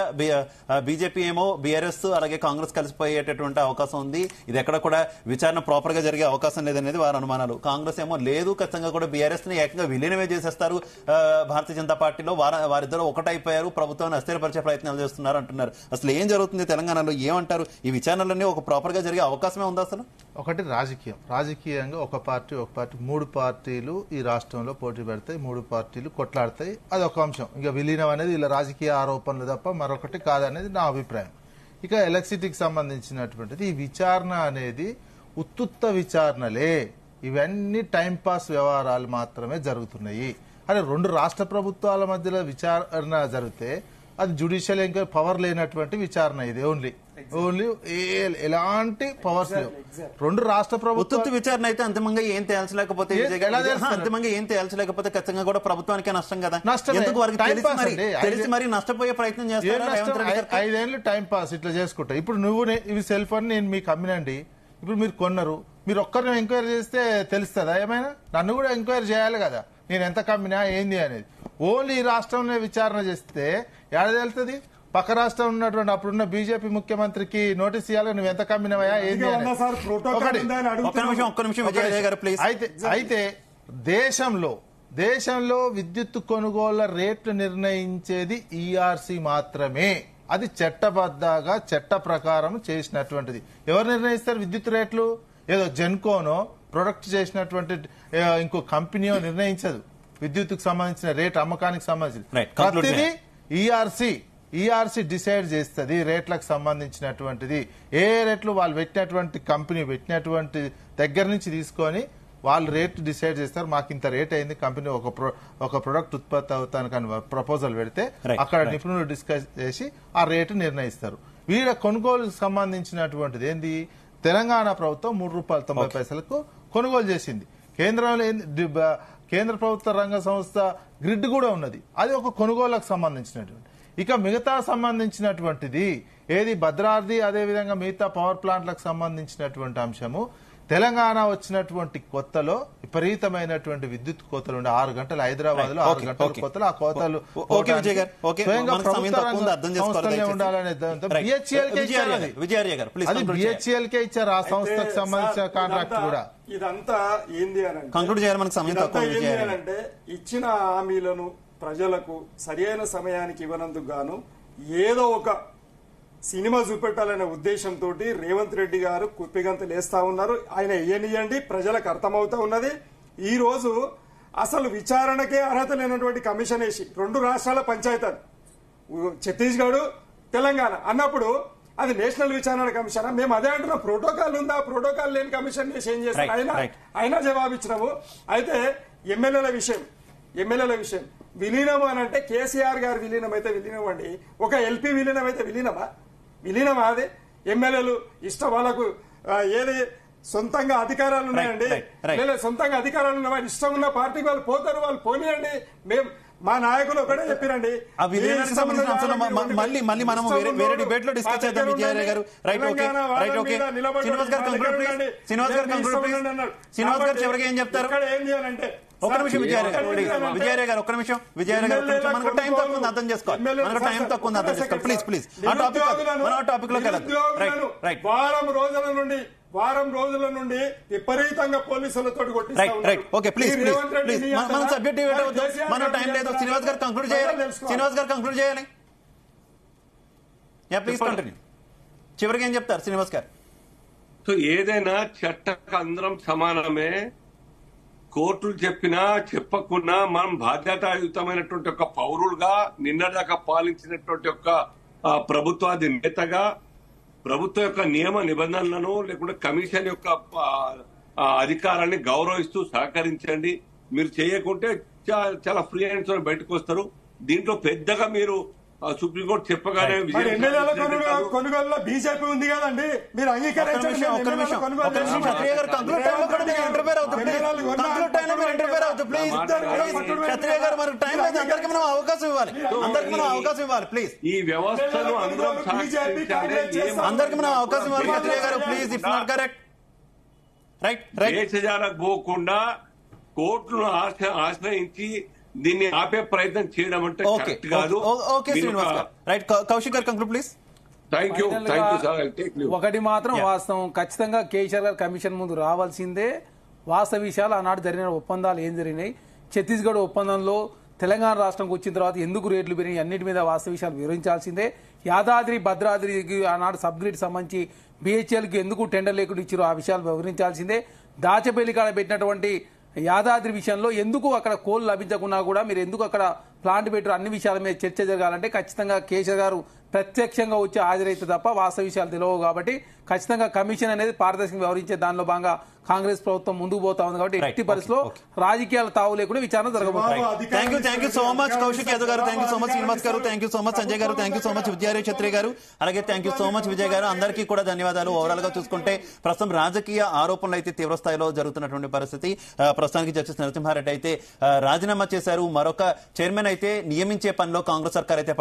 బీజేపీ ఏమో బీఆర్ఎస్ అలాగే కాంగ్రెస్ కలిసిపోయేటటువంటి అవకాశం ఉంది. ఇది ఎక్కడ కూడా విచారణ ప్రాపర్ గా జరిగే అవకాశం లేదనేది వారి అనుమానాలు. కాంగ్రెస్ ఏమో లేదు, ఖచ్చితంగా కూడా బీఆర్ఎస్ ని ఏకంగా విలీనమే చేసేస్తారు భారతీయ జనతా పార్టీలో. వారిద్దరూ ఒకటైపోయారు, ప్రభుత్వాన్ని అస్థిరపరిచే ప్రయత్నాలు చేస్తున్నారు అంటున్నారు. అసలు ఏం జరుగుతుంది తెలంగాణలో? ఏమంటారు? ఈ విచారణలన్నీ ఒక ప్రాపర్ గా జరిగే అవకాశమే ఉందా అసలు? ఒకటి రాజకీయంగా ఒక పార్టీ 3 పార్టీలు ఈ రాష్ట్రంలో పోటీ పెడతాయి. 3 పార్టీలు కొట్లాడతాయి. అది ఒక అంశం. ఇక విలీనం అనేది ఇలా రాజకీయ ఆరోపణలు తప్ప మరొకటి కాదనేది నా అభిప్రాయం. ఇక ఎలక్ట్రిసిటీకి సంబంధించినటువంటిది ఈ విచారణ అనేది ఉత్తుత్త విచారణలే. ఇవన్నీ టైంపాస్ వ్యవహారాలు మాత్రమే జరుగుతున్నాయి. అదే 2 రాష్ట్ర ప్రభుత్వాల మధ్యలో విచారణ జరిగితే అది జ్యుడిషియల్ ఎంక్వైరీ పవర్ లేనటువంటి విచారణ. ఇది ఓన్లీ ఎలాంటి పవర్స్ లేవు. 2 రాష్ట్ర ప్రభుత్వ విచారణ అయితే అంతిమంగా ఏం తేల్చలేకపోతే ఖచ్చితంగా కూడా ప్రభుత్వానికే నష్టం కదా. ఎందుకు వారికి తెలిసి మరి నష్టపోయే ప్రయత్నం చేస్తారు? 5 ఏళ్ళు టైం పాస్ ఇట్లా చేసుకుంటా. ఇప్పుడు ఇవి సెల్ ఫోన్ నేను మీకు అమ్మినండి. ఇప్పుడు మీరు కొన్నారు. మీరు ఒక్కరిని ఎంక్వైరీ చేస్తే తెలుస్తుందా ఏమైనా? నన్ను కూడా ఎంక్వైరీ చేయాలి కదా, నేను ఎంత కమ్మినా ఏంది అనేది. ఓన్లీ ఈ రాష్ట్రంలో విచారణ చేస్తే ఏడ తెలుస్తుంది? పక్క రాష్ట్రం ఉన్నటువంటి అప్పుడున్న బీజేపీ ముఖ్యమంత్రికి నోటీస్ ఇవ్వాలి, నువ్వు ఎంత కమ్మినవయా ఏంది అనేది. అయితే దేశంలో విద్యుత్ కొనుగోళ్ల రేట్లు నిర్ణయించేది ఈఆర్సీ మాత్రమే. అది చట్టబద్ధంగా చట్ట ప్రకారం చేసినటువంటిది. ఎవరు నిర్ణయిస్తారు విద్యుత్ రేట్లు? ఏదో జెన్కోనో ప్రొడక్ట్ చేసినటువంటి ఇంకో కంపెనీయో నిర్ణయించదు. విద్యుత్కు సంబంధించిన రేట్ అమ్మకానికి సంబంధించి ప్రతిదీ ఈఆర్సీ డిసైడ్ చేస్తుంది. రేట్లకు సంబంధించినటువంటిది ఏ రేట్లు వాళ్ళు పెట్టినటువంటి కంపెనీ పెట్టినటువంటి దగ్గర నుంచి తీసుకొని వాళ్ళు రేట్ డిసైడ్ చేస్తారు. మాకు ఇంత రేట్ అయింది, కంపెనీ ఒక ప్రొడక్ట్ ఉత్పత్తి అవుతాను కానీ ప్రపోజల్ పెడితే అక్కడ నిపుణులు డిస్కస్ చేసి ఆ రేటు నిర్ణయిస్తారు. వీళ్ళ కొనుగోలుకు సంబంధించినటువంటిది ఏంది? తెలంగాణ ప్రభుత్వం ₹3.90 కొనుగోలు చేసింది. కేంద్ర ప్రభుత్వ రంగ సంస్థ గ్రిడ్ కూడా ఉన్నది. అది ఒక కొనుగోలుకు సంబంధించినటువంటి. ఇక మిగతా సంబంధించినటువంటిది ఏది? భద్రాద్రి, అదేవిధంగా మిగతా పవర్ ప్లాంట్లకు సంబంధించినటువంటి అంశము. తెలంగాణ వచ్చినటువంటి కొత్తలో విపరీతమైన విద్యుత్ కోతలు ఉండే 6 గంటలు హైదరాబాద్ లో 6 గంటల కోతలు. ఆ కోతలు ఉండాలనే బిహెచ్ఎల్కే ఇచ్చారు. ఆ సంస్థకు సంబంధించిన కాంట్రాక్ట్ కూడా. ఇదంతా ఏంది అంటే ఇచ్చిన హామీలను ప్రజలకు సరైన సమయానికి ఇవ్వనందుకు గాను ఏదో ఒక సినిమా చూపెట్టాలనే ఉద్దేశంతో రేవంత్ రెడ్డి గారు కుప్పిగంతులు వేస్తా ఉన్నారు. ఆయన ఇయ్యనియండి, ప్రజలకు అర్థమవుతా ఉన్నది. ఈ రోజు అసలు విచారణకే అర్హత లేనటువంటి కమిషన్ వేసి 2 రాష్ట్రాల పంచాయతీ ఛత్తీస్గఢ్ తెలంగాణ అన్నప్పుడు అది నేషనల్ విచారణ కమిషన్. మేము అదే అంటున్నాం. ప్రోటోకాల్ ఉందా? ప్రోటోకాల్ లేని కమిషన్ వేసి ఏం చేస్తాం? అయినా జవాబిచ్చినాము. అయితే ఎమ్మెల్యేల విషయం విలీనం అని అంటే కేసీఆర్ గారు విలీనం అయితే విలీనం అండి. ఒక ఎల్పీ విలీనం అయితే విలీనమా? అదే ఎమ్మెల్యేలు ఇష్టం వాళ్ళకు ఏది సొంతంగా అధికారాలు ఉన్నాయండి. right. లేదు సొంతంగా అధికారాలు ఉన్న వాళ్ళు ఇష్టం ఉన్న పార్టీకి వాళ్ళు పోతారు, వాళ్ళు పోనీయండి. మేము మా నాయకులు ఒకటే చెప్పిరండి. ఆ విలీనానికి సంబంధించిన అంశాలు మళ్ళీ మనం వేరే డిబేట్ లో డిస్కస్ చేద్దాం. విజయ్ గారు రైట్ ఓకే శ్రీనివాస్ గారు కంక్లూడ్ ప్లీజ్. శ్రీనివాస్ గారు కంక్లూడ్ ప్లీజ్. శ్రీనివాస్ గారు చివరికి ఏం చెప్తారు? ఏం చేయాలంటే ఒక నిమిషం విజయ్ గారు ఒక్క నిమిషం విజయ్ గారు మనకు టైం తక్కువ ఉంది, అర్థం చేసుకోవాలి. మనకు టైం తక్కువ ఉంది, అర్థం చేసుకోవాలి. ప్లీజ్ ప్లీజ్ ఆ టాపిక్ లోకి వెళ్ళదు. రైట్ వారం రోజుల నుండి విపరీతంగా పోలీసులతో రైట్ ఓకే ప్లీజ్ ప్లీజ్ మనం సబ్జెక్ట్ మన టైం లేదు. శ్రీనివాస్ గారు కంక్లూడ్ చేయాలి. శ్రీనివాస్ గారు కంక్లూడ్ చేయాలి. Please continue. చివరికి ఏం చెప్తారు శ్రీనివాస్ గారు? సో ఏదైనా చట్టకు అందరం సమానమే. కోర్టులు చెప్పినా చెప్పకున్నా మనం బాధ్యతాయుతమైనటువంటి ఒక పౌరులుగా నిన్నదాకా పాలించినటువంటి ఒక ప్రభుత్వాధినేతగా ప్రభుత్వం యొక్క నియమ నిబంధనలను లేకుంటే కమిషన్ యొక్క అధికారాన్ని గౌరవిస్తూ సహకరించండి. మీరు చేయకుంటే చాలా ఫ్రీ హ్యాండ్స్ బయటకు వస్తారు. దీంట్లో పెద్దగా మీరు సుప్రీంకోర్టు చెప్పగానే కొనుగోలులో బీజేపీ ఉంది కదండి, మీరు అంగీకరించండి. ఈ వ్యవస్థను అందరికి మనం అవకాశం ఇవ్వాలి క్షత్రియ గారు ప్లీజ్. It's not correct. దేశజాలకు పోకుండా కోర్టును ఆశ్రయించి దీన్ని ఆపే ప్రయత్నం చేయడం అంటే కరెక్ట్ కాదు. కౌశిక్ గారు conclude please. Thank you sir. ఒకటి మాత్రం వాస్తవం, ఖచ్చితంగా కేసీఆర్ గారు కమిషన్ ముందు రావాల్సిందే. వాస్తవ విషయాలు ఆనాడు జరిగిన ఒప్పందాలు ఏం జరిగినాయి, ఛత్తీస్గఢ్ ఒప్పందంలో తెలంగాణ రాష్ట్రంకి వచ్చిన తర్వాత ఎందుకు రేట్లు పెరిగినాయి, అన్నిటి మీద వాస్తవ విషయాలు వివరించాల్సిందే. యాదాద్రి భద్రాద్రికి ఆనాడు సబ్ గ్రిడ్ సంబంధించి బిహెచ్ఎల్కి ఎందుకు టెండర్ లేకుండా ఇచ్చారో ఆ విషయాలు వివరించాల్సిందే. దాచపల్లి కాడ పెట్టినటువంటి యాదాద్రి విషయంలో ఎందుకు అక్కడ కోల్ లభించకున్నా కూడా మీరు ఎందుకు అక్కడ ప్లాంట్ పెట్టారు, అన్ని విషయాల మీద చర్చ జరగాలంటే ఖచ్చితంగా కేసీఆర్ గారు ప్రత్యక్షంగా వచ్చి హాజరైతే తప్ప వాస్తవ విషయాలు తెలియవు. కాబట్టి ఖచ్చితంగా కమిషన్ అనేది పారదర్శకంగా వ్యవహరించే దానిలో భాగంగా కాంగ్రెస్ ప్రభుత్వం ముందుకు పోతా ఉంది. కాబట్టి ఎట్టి పరిస్థితిలో రాజకీయాల తావు లేకుండా విచారణ జరగబోతుంది. Thank you so much Kaushik Yadav గారు, thank you so much Srinivas గారు, thank you so much Sanjay గారు, థ్యాంక్ యూ సో మచ్ విద్యారే క్షత్రియ గారు, అలాగే thank you so much Vijay గారు. అందరికీ కూడా ధన్యవాదాలు. ఓవరాల్ గా చూసుకుంటే ప్రస్తుతం రాజకీయ ఆరోపణలు అయితే తీవ్ర స్థాయిలో జరుగుతున్నటువంటి పరిస్థితి. ప్రస్తుతానికి జస్టిస్ నరసింహారెడ్డి అయితే రాజీనామా చేశారు. మరొక చైర్మన్ అయితే నియమించే పనిలో కాంగ్రెస్ సర్కార్ అయితే